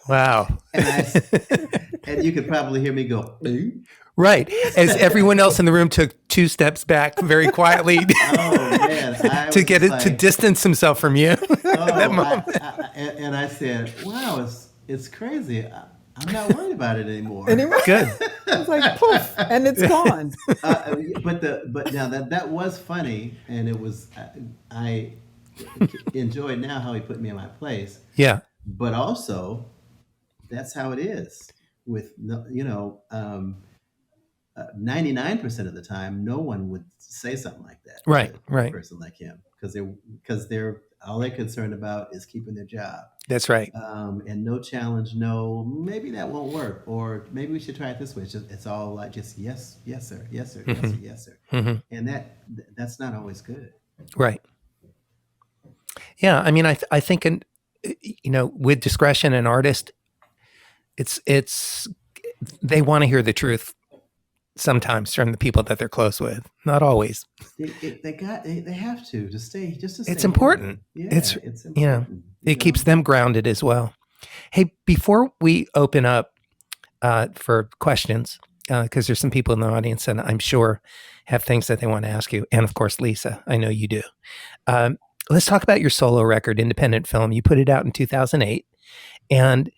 B: Wow.
D: And you could probably hear me go, "Eh?"
B: Right. As everyone else in the room took 2 steps back very quietly
D: Oh man,
B: to distance himself from you. That moment.
D: And I said, "Wow, it's crazy. I'm not worried about it anymore."
C: Anyway,
B: Good.
C: it's like poof, and it's gone.
D: But now that was funny, and it was I enjoy now how he put me in my place.
B: Yeah.
D: But also, that's how it is with 99% of the time, no one would say something like that.
B: Right,
D: to
B: right.
D: A person like him, because they're all they're concerned about is keeping their job.
B: That's right.
D: And no challenge, no, maybe that won't work, or maybe we should try it this way. It's all like just yes, yes sir, yes sir, yes sir, yes sir, and that's not always good.
B: Right. Yeah. I mean, I think, with discretion, an artist, it's they want to hear the truth sometimes from the people that they're close with. Not always.
D: They have to stay to stay.
B: It's important.
D: Yeah,
B: It's
D: important.
B: it keeps them grounded as well. Hey, before we open up for questions, because there's some people in the audience and I'm sure have things that they want to ask you. And of course, Lisa, I know you do. Let's talk about your solo record, independent film. You put it out in 2008, and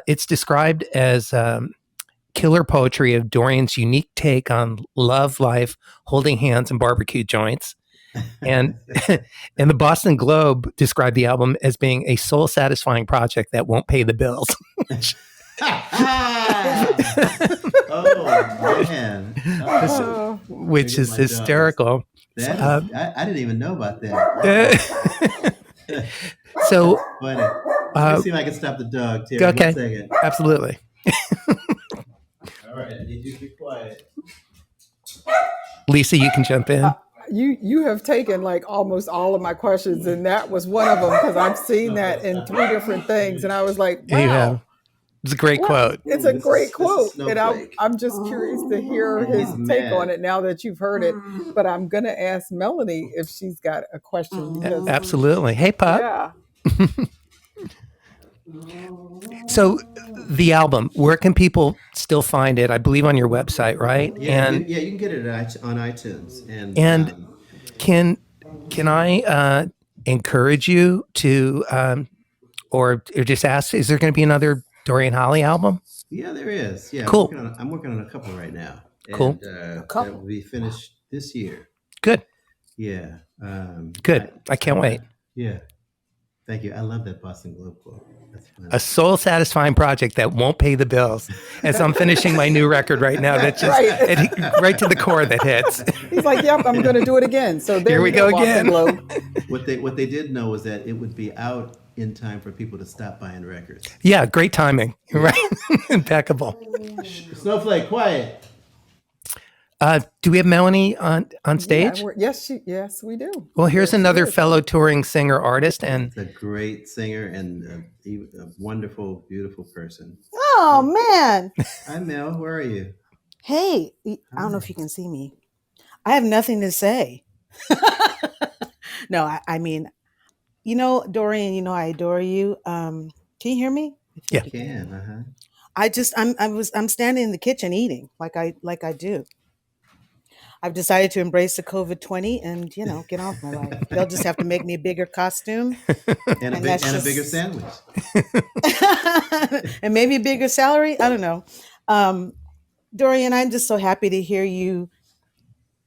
B: it's described as killer poetry of Dorian's unique take on love, life, holding hands, and barbecue joints. And and the Boston Globe described the album as being a soul-satisfying project that won't pay the bills.
D: Oh man,
B: Which is hysterical.
D: I didn't even know about that.
B: So,
D: Funny. Let me see if I can stop the dog. Terry,
B: okay,
D: 1 second.
B: absolutely.
D: All right, I need you to be quiet.
B: Lisa, you can jump in.
C: You have taken like almost all of my questions, and that was one of them because I've seen that in 3 different things, and I was like, wow.
B: You have. It's a great quote.
C: It's a great
D: This is
C: quote, and
D: Snowflake.
C: I'm just curious to hear his
D: He's
C: take
D: mad.
C: on it now that you've heard it. But I'm gonna ask Melanie if she's got a question. Because,
B: Absolutely. Hey, Pup.
C: yeah,
B: So the album, where can people still find it? I believe on your website, right?
D: Yeah,
B: And
D: you can get it on iTunes.
B: And can I encourage you to, or just ask, is there going to be another Dorian Holley album?
D: yeah, there is. Yeah,
B: Cool.
D: I'm working on a couple right now.
B: Cool.
D: And, that will be finished this year.
B: Good.
D: Yeah.
B: Good. I can't wait.
D: Yeah. Thank you. I love that Boston Globe quote. That's funny.
B: A soul-satisfying project that won't pay the bills. As I'm finishing my new record right now, that just right to the core that hits.
C: he's like, yep, I'm gonna do it again. So there
B: Here we
C: you
B: go
C: Boston
B: again.
C: Globe.
D: What they did know was that it would be out in time for people to stop buying records.
B: Yeah, great timing. Right, impeccable.
D: Snowflake, quiet.
B: Do we have Melanie on stage?
C: Yes, we do.
B: Well, here's
C: Yes, she
B: another
C: is.
B: fellow touring singer artist, and
D: It's a great singer and a wonderful, beautiful person.
E: Oh man.
D: Hi, Mel. Where are you?
E: Hey, I don't know if you can see me. I have nothing to say. No, I mean, Dorian, I adore you. Can you hear me? I think
B: Yeah.
E: you
D: Can. Uh-huh.
E: I'm standing in the kitchen eating like I do. I've decided to embrace the COVID-20 and get on with my life. They'll just have to make me a bigger costume
D: And a bigger sandwich.
E: and maybe a bigger salary. I don't know. Dorian, I'm just so happy to hear you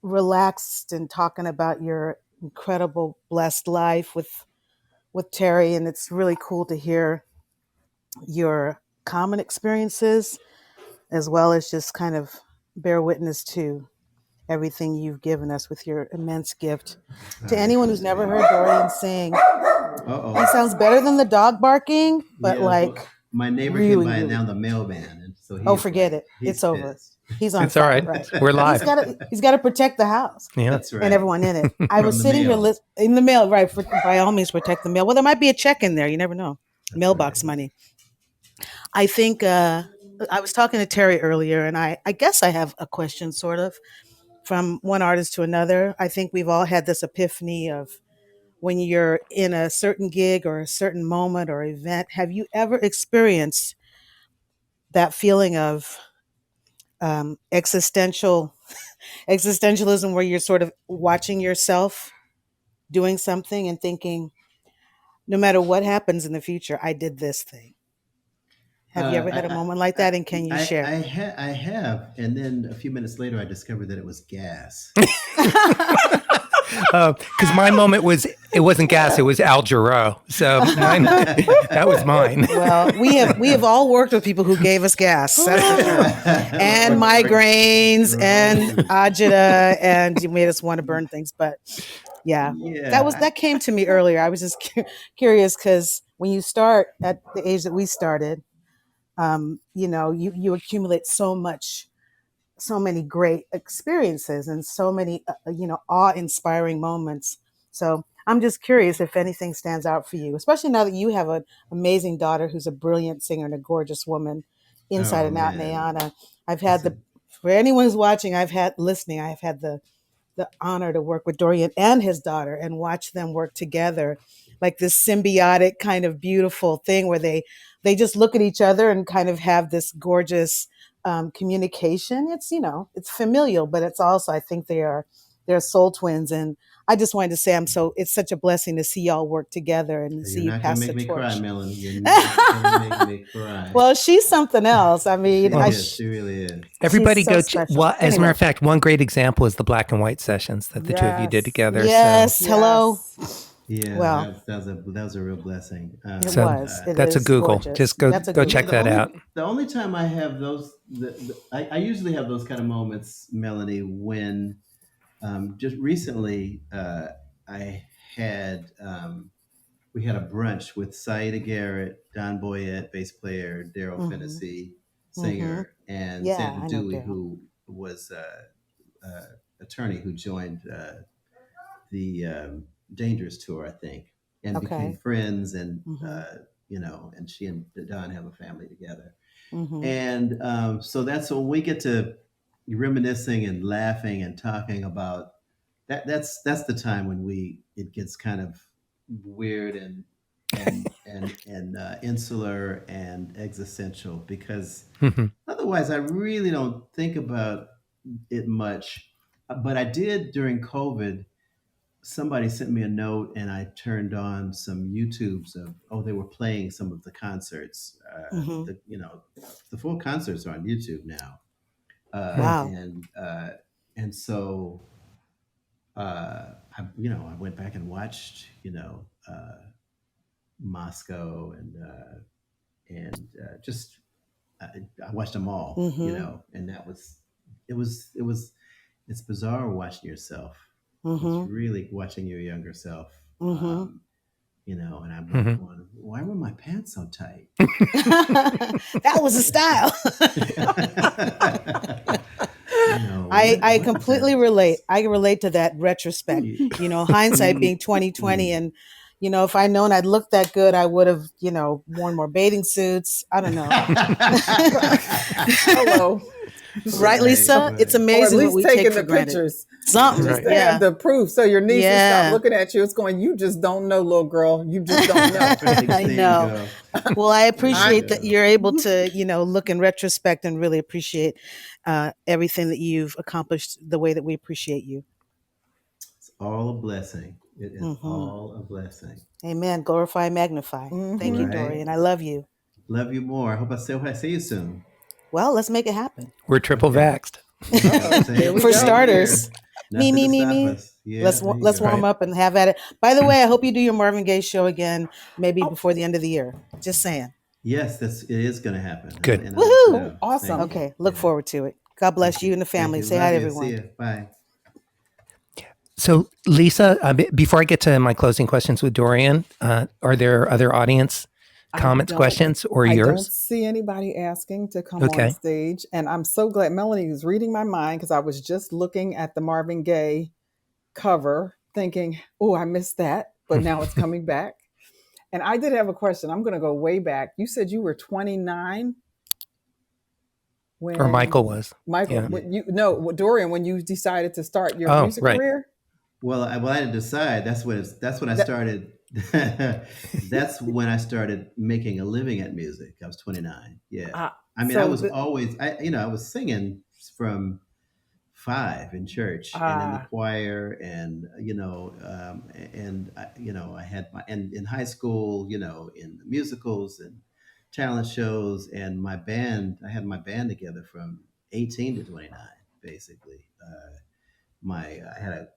E: relaxed and talking about your incredible blessed life with Terry, and it's really cool to hear your common experiences as well as just kind of bear witness to everything you've given us with your immense gift. To anyone who's never heard Dorian sing, he sounds better than the dog barking, but
D: my neighbor
E: really,
D: came by and
E: really.
D: now the mailman, and so
E: Forget it. It's over.
D: pissed.
E: He's on
B: it's all
E: fire.
B: right. We're live.
E: He's got to protect the house.
B: Yeah.
D: That's right.
E: And everyone in it. I was
D: the
E: sitting here
D: mail.
E: in the mail, right? By all means, protect the mail. Well, there might be a check in there. You never know. Mailbox money. I think I was talking to Terry earlier, and I guess I have a question, sort of, from one artist to another. I think we've all had this epiphany of when you're in a certain gig or a certain moment or event. Have you ever experienced that feeling of existentialism, where you're sort of watching yourself doing something and thinking, no matter what happens in the future, I did this thing? Have you ever had a moment like that, and can you share?
D: I have, and then a few minutes later, I discovered that it was gas.
B: Because my moment it wasn't gas, it was Al Jarreau. So that was mine.
E: Well, we have all worked with people who gave us gas, that's for sure. And migraines and agita, and you made us want to burn things. But yeah. That came to me earlier. I was just curious because when you start at the age that we started, you accumulate so many great experiences and so many, awe-inspiring moments. So I'm just curious if anything stands out for you, especially now that you have an amazing daughter who's a brilliant singer and a gorgeous woman inside and out, Nayanna. I've had for anyone who's watching, I've had the honor to work with Dorian and his daughter and watch them work together, like this symbiotic kind of beautiful thing where they just look at each other and kind of have this gorgeous communication. It's it's familial, but it's also, I think they're soul twins. And I just wanted to say it's such a blessing to see y'all work together and see you pass the torch.
D: You're not going to make me cry, Melanie. You're not going to make me cry.
E: Well, she's something else. I mean,
D: she really is.
B: Everybody
E: She's so
B: go.
E: special.
B: Well, as a matter of fact, one great example is the Black and White sessions that the two of you did together.
E: Yes.
B: So.
E: Hello.
D: Yeah,
E: well,
D: that was a real blessing.
E: It was.
B: That's a Google.
E: Gorgeous.
B: Just go check that out.
D: The only time I have those, I usually have those kind of moments, Melanie, when just recently I had we had a brunch with Saida Garrett, Don Boyette, bass player, Daryl Fennessy, singer, and Sandra Dewey, who was attorney who joined the Dangerous tour, I think, and became friends, and and she and Don have a family together, and so that's when we get to reminiscing and laughing and talking about that. That's the time when it gets kind of weird and insular and existential, because otherwise I really don't think about it much. But I did during COVID. Somebody sent me a note, and I turned on some YouTubes of they were playing some of the concerts. The full concerts are on YouTube now.
E: Wow.
D: And so I went back and watched Moscow and just I watched them all, and that was it's bizarre watching yourself. It's really watching your younger self, and I'm going, why were my pants so tight?
E: That was a style. I completely relate. I relate to that retrospect. Hindsight being 2020, and if I'd known I'd look that good, I would have, worn more bathing suits. I don't know.
C: Hello.
E: Right, Lisa? It's
C: Or at
E: amazing what
C: least
E: we
C: taking
E: take for
C: the
E: granted.
C: pictures.
E: Something,
C: Just to
E: yeah.
C: have the proof. So your niece will
E: Yeah.
C: stop looking at you. It's going, you just don't know, little girl. You just don't know.
E: I know. Well, I appreciate that you're able to, look in retrospect and really appreciate everything that you've accomplished the way that we appreciate you.
D: It's all a blessing. It is all a blessing.
E: Amen. Glorify, magnify. Thank you,
D: Right.
E: Dorian. I love you.
D: Love you more. I hope I see you soon.
E: Well, let's make it happen.
B: We're triple vaxxed.
E: For starters. Me.
D: Yeah,
E: Let's warm up and have at it. By the way, I hope you do your Marvin Gaye show again, maybe before the end of the year. Just saying.
D: Yes, it is going to happen.
B: Good.
E: Woohoo!
C: Awesome.
E: Okay, look forward to it. God bless you and the family. Say hi to everyone.
D: See you. Bye.
B: So, Lisa, before I get to my closing questions with Dorian, are there other audience comments, questions, or yours?
C: I don't see anybody asking to come on stage. And I'm so glad Melanie was reading my mind, because I was just looking at the Marvin Gaye cover thinking, oh, I missed that, but now it's coming back. And I did have a question. I'm going to go way back. You said you were 29 when...
B: Or Michael was.
C: Michael,
B: Yeah.
C: Dorian, when you decided to start your music
B: right.
C: career?
D: Well, I didn't decide. That's when I started. That's when I started making a living at music. I was 29. Yeah. I was always, I was singing from 5 in church and in the choir, and I had and in high school, in the musicals and talent shows, and my band. I had my band together from 18 to 29, basically. I had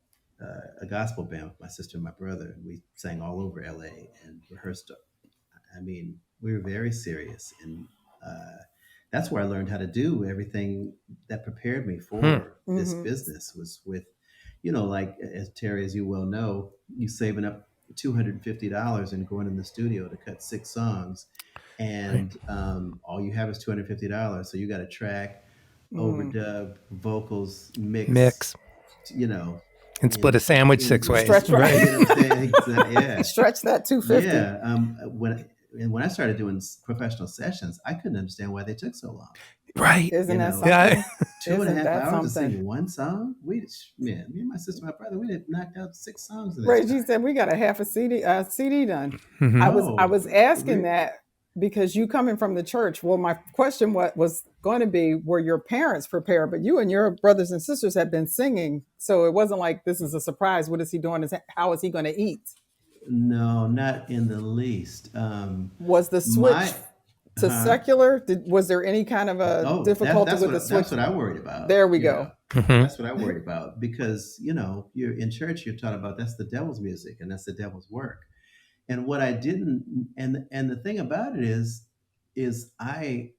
D: a gospel band with my sister and my brother, and we sang all over LA and rehearsed. I mean, we were very serious, and that's where I learned how to do everything that prepared me for this business. Was with, like as Terry, as you well know, you saving up $250 and going in the studio to cut 6 songs, and all you have is $250. So you got to track, overdub, vocals, mix.
B: And split a sandwich 6 ways.
C: Stretch, right?
D: Yeah.
C: Stretch that 250.
D: Yeah. When I started doing professional sessions, I couldn't understand why they took so long.
B: Right.
C: Isn't that something?
B: Yeah.
D: 2.5 hours to sing one song. Me and my sister, and my brother, we did knocked out 6 songs.
C: Reggie said we got a half a CD done.
B: Mm-hmm.
C: I was asking that because you coming from the church. Well, my question was going to be, were your parents prepared? But you and your brothers and sisters had been singing, so it wasn't like this is a surprise. What is he doing? How is he going to eat?
D: No, not in the least.
C: Was the switch to secular? Was there any kind of a difficulty with the switch?
D: That's what I worried about.
C: There we go.
D: That's what I worried about, because you're in church. You're taught about that's the devil's music and that's the devil's work. And what I didn't, and the thing about it is I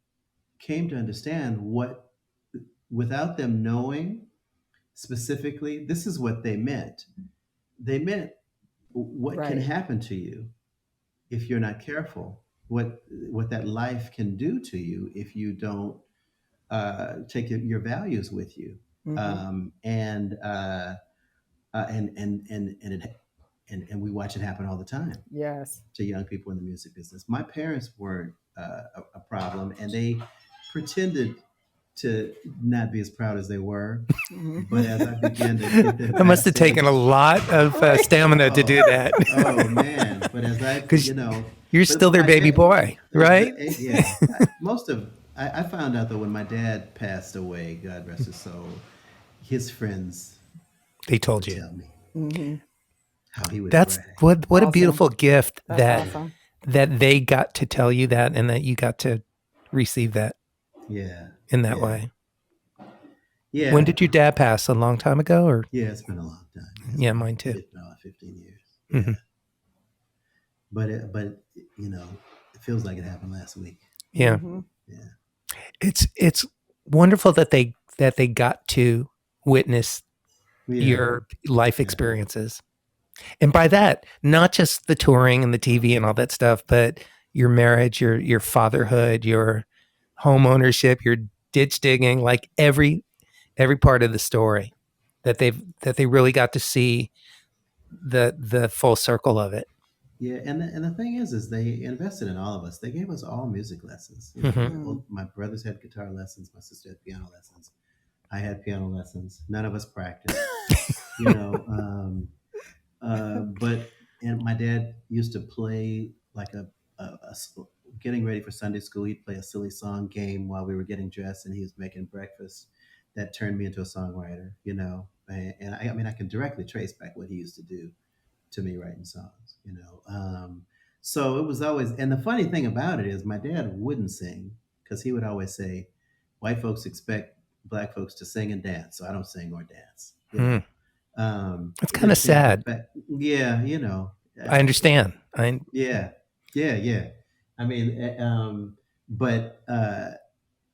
D: came to understand what, without them knowing specifically, this is what they meant. They meant what can happen to you if you're not careful. What that life can do to you if you don't take your values with you. And we watch it happen all the time.
C: Yes.
D: To young people in the music business. My parents weren't a problem, and they pretended to not be as proud as they were. But as I began to get them,
B: it must have taken a lot of stamina to do that.
D: Oh man! But as
B: you're still their baby boy, right?
D: Yeah. I found out that when my dad passed away, God rest his soul, his friends
B: told you.
D: Tell me. How he would
B: That's
D: brag.
B: what a beautiful gift
C: That's awesome.
B: that they got to tell you that, and that you got to receive that in that way. Yeah. When did your dad pass? A long time ago, or?
D: Yeah, it's been a long time.
B: Yeah, mine too.
D: 15 years.
B: Mm-hmm.
D: But it feels like it happened last week.
B: Yeah.
C: Mm-hmm.
B: Yeah. It's wonderful that they got to witness your life experiences. And by that, not just the touring and the TV and all that stuff, but your marriage, your fatherhood, your home ownership, your ditch digging, like every every part of the story, that they really got to see the full circle of it.
D: Yeah, and the thing is they invested in all of us. They gave us all music lessons. My brothers had guitar lessons. My sister had piano lessons. I had piano lessons. None of us practiced. But my dad used to play like getting ready for Sunday school. He'd play a silly song game while we were getting dressed, and he was making breakfast. That turned me into a songwriter. And I can directly trace back what he used to do to me writing songs. So it was always, and the funny thing about it is my dad wouldn't sing because he would always say, white folks expect black folks to sing and dance, so I don't sing or dance.
B: It's kind of sad.
D: Yeah,
B: I understand.
D: Yeah. I mean, but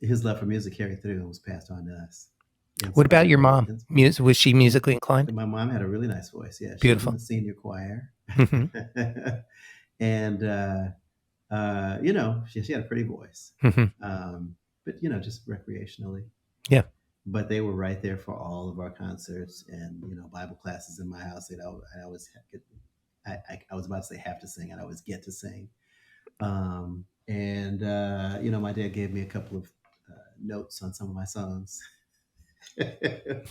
D: his love for music carried through and was passed on to us.
B: What about your mom? Was she musically inclined?
D: My mom had a really nice voice. Yeah, she
B: beautiful.
D: was in the senior choir, and she had a pretty voice. But just recreationally.
B: Yeah.
D: But they were right there for all of our concerts and Bible classes in my house. I always I was about to say have to sing. I'd always get to sing. My dad gave me a couple of notes on some of my songs.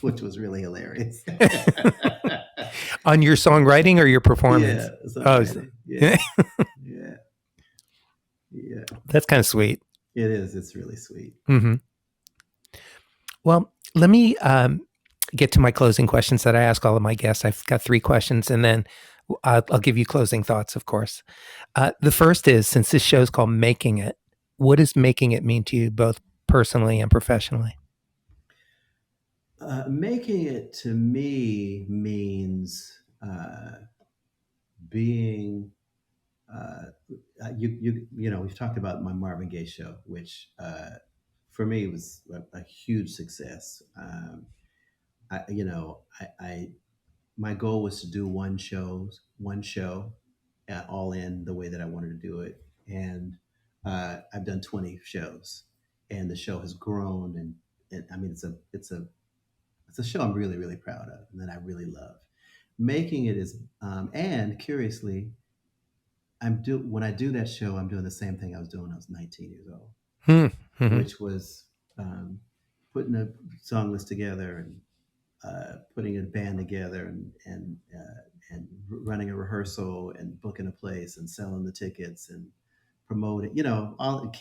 D: Which was really hilarious.
B: On your songwriting or your performance?
D: Yeah.
B: That's kind of sweet.
D: It is. It's really sweet.
B: Mm-hmm. Well, let me get to my closing questions that I ask all of my guests. I've got 3 questions, and then I'll give you closing thoughts, of course. The first is, since this show is called Making It, what does making it mean to you, both personally and professionally?
D: Making it to me means being. We've talked about my Marvin Gaye show, which for me was a huge success. My goal was to do one show, all in the way that I wanted to do it, and I've done 20 shows, and the show has grown, and I mean it's a show I'm really, really proud of and that I really love. Making it is, and curiously, when I do that show, I'm doing the same thing I was doing when I was 19 years old, which was putting a song list together and putting a band together and running a rehearsal and booking a place and selling the tickets and promoting, all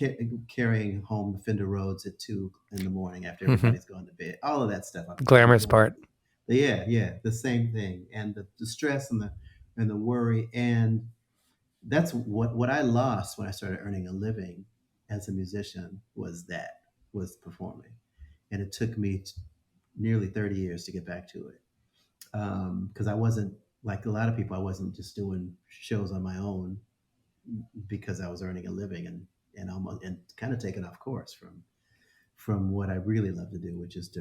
D: carrying home Fender Rhodes at 2 a.m. after everybody's gone to bed. All of that stuff.
B: The glamorous part.
D: Yeah, the same thing, and the stress and the worry, and that's what I lost when I started earning a living as a musician was performing, and it took me nearly 30 years to get back to it, because I wasn't like a lot of people. I wasn't just doing shows on my own because I was earning a living and almost and kind of taking off course from what I really love to do, which is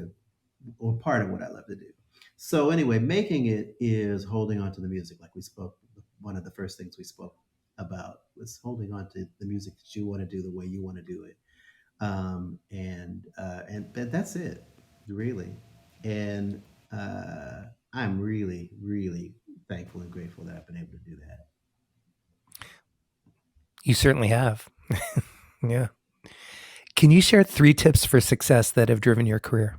D: or part of what I love to do. So anyway, making it is holding on to the music, like we spoke. One of the first things we spoke about was holding on to the music that you want to do the way you want to do it, and that's it, really. And I'm really, really thankful and grateful that I've been able to do that.
B: You certainly have. Yeah. Can you share 3 tips for success that have driven your career?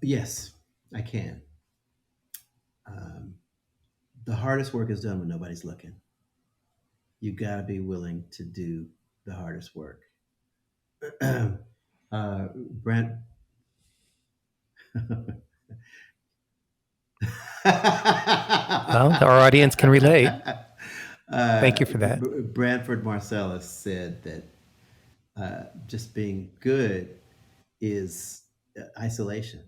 D: Yes, I can. The hardest work is done when nobody's looking. You got to be willing to do the hardest work. Brent.
B: Well, our audience can relate. Thank you for that.
D: Branford Marsalis said that just being good is isolation.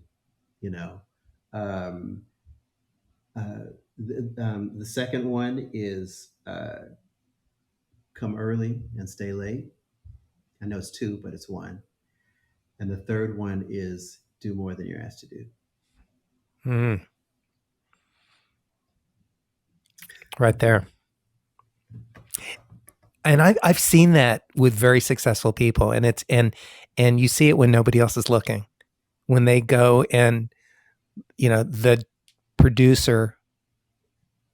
D: The second one is come early and stay late. I know it's 2, but it's 1. And the third one is do more than you're asked to do.
B: Right there. And I've seen that with very successful people, and and you see it when nobody else is looking, when they go and, the producer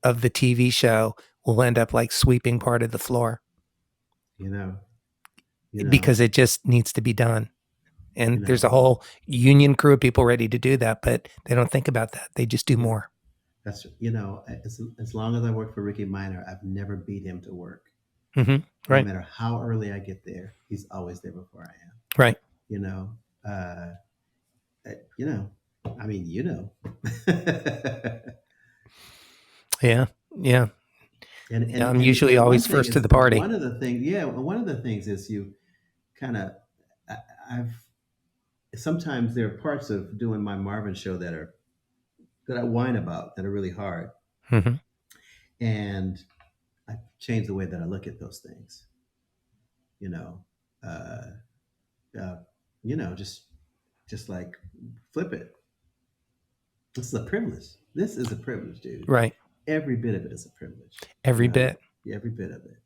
B: of the TV show will end up like sweeping part of the floor, because it just needs to be done. And there's a whole union crew of people ready to do that, but they don't think about that. They just do more.
D: That's, as long as I work for Ricky Minor, I've never beat him to work.
B: Mm-hmm. Right.
D: No matter how early I get there, he's always there before I am.
B: Right.
D: I mean,
B: Yeah. Yeah.
D: And
B: I'm usually always first to the party.
D: One of the things is you kind of, sometimes there are parts of doing my Marvin show that I whine about, that are really hard.
B: Mm-hmm.
D: And I changed the way that I look at those things. Just like flip it. This is a privilege. This is a privilege, dude.
B: Right.
D: Every bit of it is a privilege.
B: Every bit.
D: Yeah, every bit of it.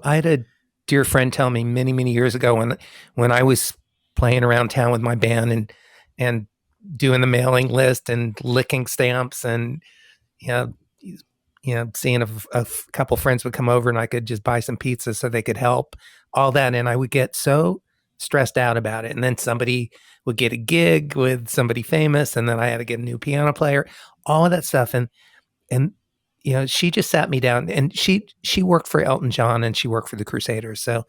B: I had a dear friend tell me many, many years ago when I was playing around town with my band and doing the mailing list and licking stamps and seeing if a couple friends would come over and I could just buy some pizza so they could help, all that, and I would get so stressed out about it. And then somebody would get a gig with somebody famous, and then I had to get a new piano player, all of that stuff. And she just sat me down, and she worked for Elton John and she worked for the Crusaders, so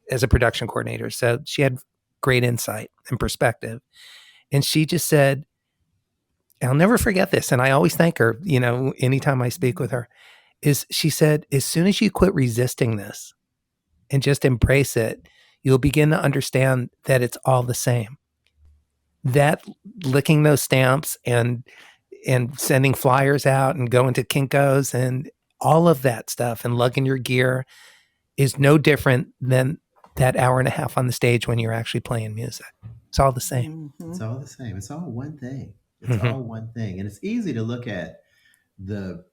B: as a production coordinator. So she had great insight and perspective. And she just said, I'll never forget this, and I always thank her, anytime I speak with her, she said, as soon as you quit resisting this and just embrace it, you'll begin to understand that it's all the same. That licking those stamps and sending flyers out and going to Kinko's and all of that stuff and lugging your gear is no different than that hour and a half on the stage when you're actually playing music. It's all the same.
D: Mm-hmm. It's all the same. It's all one thing. It's all one thing. And it's easy to look at the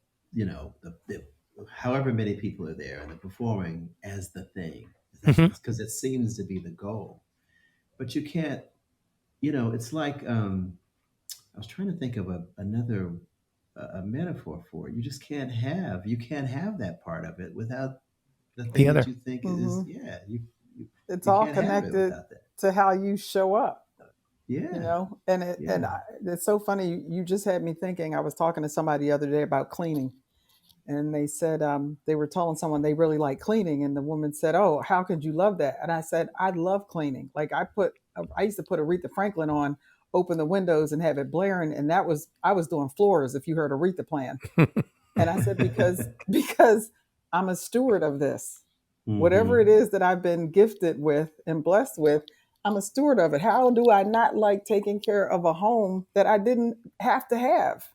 D: however many people are there and the performing as the thing, because it seems to be the goal. But you can't, it's like, I was trying to think of another metaphor for it. You just can't have that part of it without the thing that you think is,
C: it's all connected to how you show up.
D: Yeah.
C: And it's so funny. You just had me thinking. I was talking to somebody the other day about cleaning, and they said they were telling someone they really like cleaning, and the woman said, "Oh, how could you love that?" And I said, "I love cleaning. Like I used to put Aretha Franklin on, open the windows, and have it blaring, and I was doing floors. If you heard Aretha playing." And I said, because I'm a steward of this. Mm-hmm. Whatever it is that I've been gifted with and blessed with, I'm a steward of it. How do I not like taking care of a home that I didn't have to have?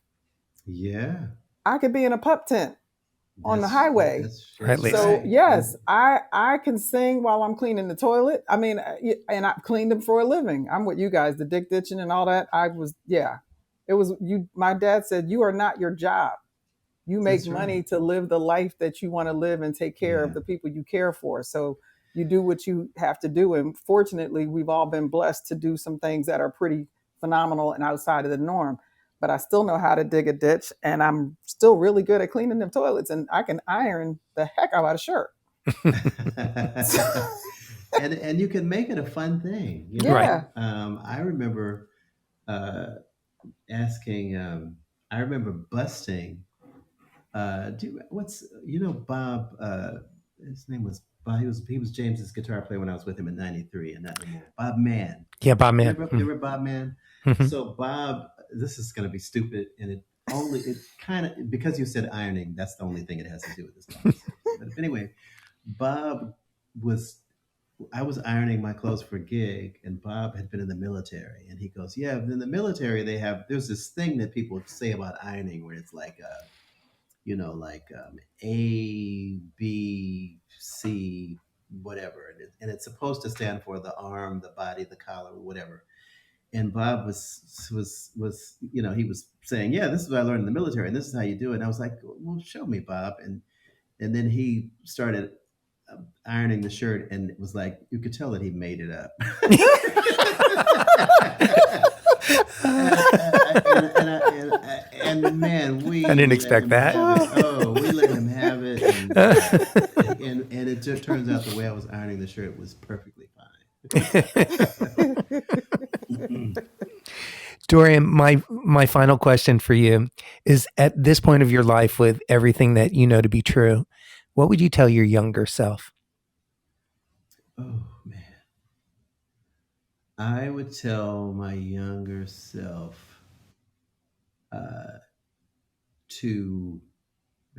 D: Yeah.
C: I could be in a pup tent on the highway.
B: Right.
C: So yes, I can sing while I'm cleaning the toilet. I mean, and I cleaned them for a living. I'm with you guys, the dick ditching and all that. It was you. My dad said, you are not your job. You make money to live the life that you want to live and take care of the people you care for. So you do what you have to do. And fortunately, we've all been blessed to do some things that are pretty phenomenal and outside of the norm. But I still know how to dig a ditch, and I'm still really good at cleaning them toilets, and I can iron the heck out of a shirt.
D: and you can make it a fun thing.
C: Yeah.
D: I remember asking, I remember busting, Bob, his name was Bob, he was James's guitar player when I was with him in '93, and not anymore. Bob Mann.
B: Yeah, Bob Mann.
D: Remember Bob Mann? So Bob, this is going to be stupid, and it kind of, because you said ironing, that's the only thing it has to do with this conversation. But anyway, I was ironing my clothes for a gig, and Bob had been in the military, and he goes, yeah, in the military there's this thing that people say about ironing where it's like A, B, C, whatever, and it's supposed to stand for the arm, the body, the collar, whatever. And Bob was he was saying, yeah, this is what I learned in the military, and this is how you do it. And I was like, well, show me, Bob. And then he started ironing the shirt, and it was like you could tell that he made it up. And man,
B: I didn't expect that.
D: We let him have it, and it just turns out the way I was ironing the shirt was perfectly fine.
B: Dorian, my final question for you is: at this point of your life, with everything that you know to be true, what would you tell your younger self?
D: Oh man, I would tell my younger self to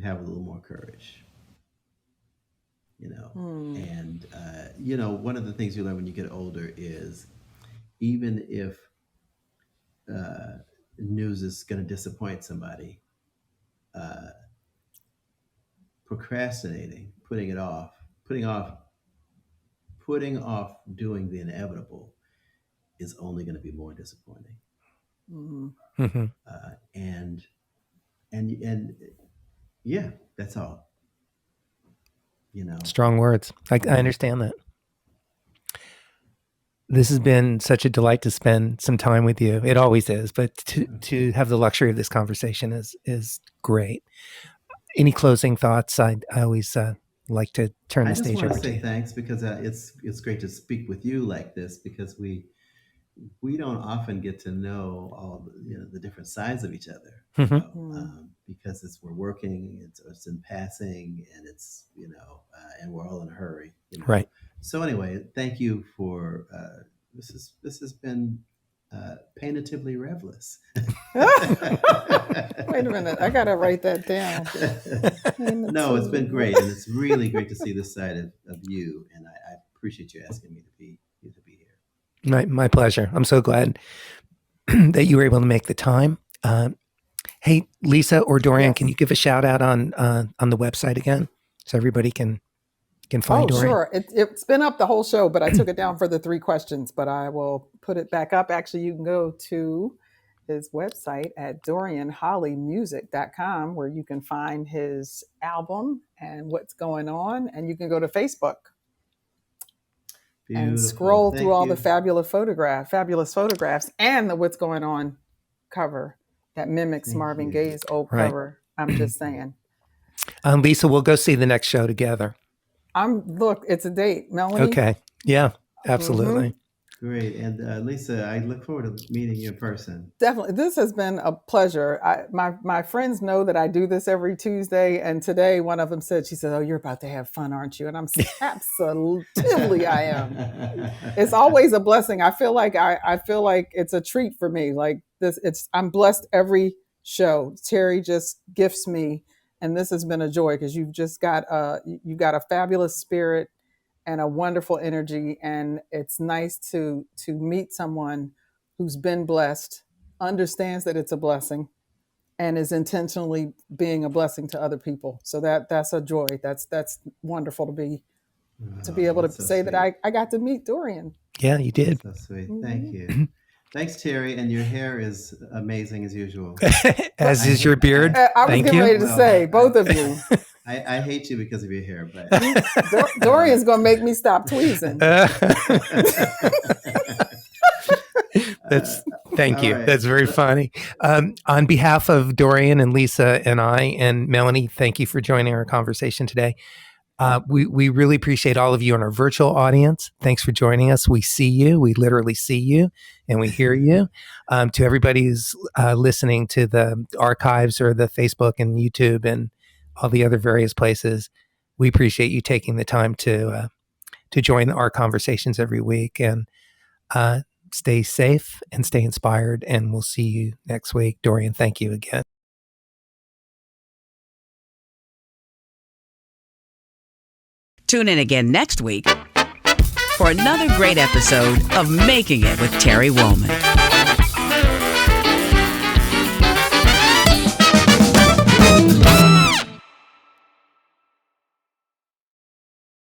D: have a little more courage, and one of the things you learn when you get older is even if news is going to disappoint somebody, procrastinating, putting off doing the inevitable is only going to be more disappointing.
B: Mm-hmm.
D: And yeah, that's all.
B: Strong words. I understand that. This has been such a delight to spend some time with you. It always is, but to have the luxury of this conversation is great. Any closing thoughts? I always like to turn the stage over to you.
D: I just want to say thanks, because it's great to speak with you like this, because we don't often get to know all the different sides of each other, because we're working, it's in passing, and it's and we're all in a hurry,
B: Right.
D: So anyway, thank you for this has been painfully revelous.
C: Wait a minute, I gotta write that down.
D: No, it's been great, and it's really great to see this side of you, and I appreciate you asking me to be here.
B: My pleasure. I'm so glad that you were able to make the time. Hey, Lisa or Dorian, Can you give a shout out on the website again, so everybody can find Dorian?
C: Sure. It's been up the whole show, but I took it down for the 3 questions, but I will put it back up. Actually, you can go to his website at DorianHolleymusic.com, where you can find his album and what's going on. And you can go to Facebook. Beautiful. And scroll through all the fabulous photographs and the What's Going On cover that mimics Marvin Gaye's old cover. I'm just saying.
B: Lisa, we'll go see the next show together.
C: Look, it's a date, Melanie.
B: Okay. Yeah, absolutely.
D: Mm-hmm. Great. And Lisa, I look forward to meeting you in person.
C: Definitely. This has been a pleasure. My friends know that I do this every Tuesday. And today one of them said, she said, "Oh, you're about to have fun, aren't you?" And I'm saying, absolutely I am. It's always a blessing. I feel like it's a treat for me. Like this, I'm blessed every show. Terry just gifts me. And this has been a joy, because you've got a fabulous spirit and a wonderful energy. And it's nice to meet someone who's been blessed, understands that it's a blessing, and is intentionally being a blessing to other people. So that's a joy. That's wonderful to be able to say sweet. That I got to meet Dorian.
B: Yeah, you did.
D: That's so sweet. Thank you. Thanks, Terry. And your hair is amazing as usual.
B: As is your beard.
C: I was getting ready to say, both of you.
D: I hate you because of your hair, but
C: Dorian's going to make me stop tweezing.
B: Thank you. Right. That's very funny. On behalf of Dorian and Lisa and I and Melanie, thank you for joining our conversation today. We really appreciate all of you in our virtual audience. Thanks for joining us. We see you. We literally see you, and we hear you. To everybody who's listening to the archives or the Facebook and YouTube and all the other various places, we appreciate you taking the time to join our conversations every week. And stay safe and stay inspired. And we'll see you next week. Dorian, thank you again.
A: Tune in again next week for another great episode of Making It with Terry Woolman.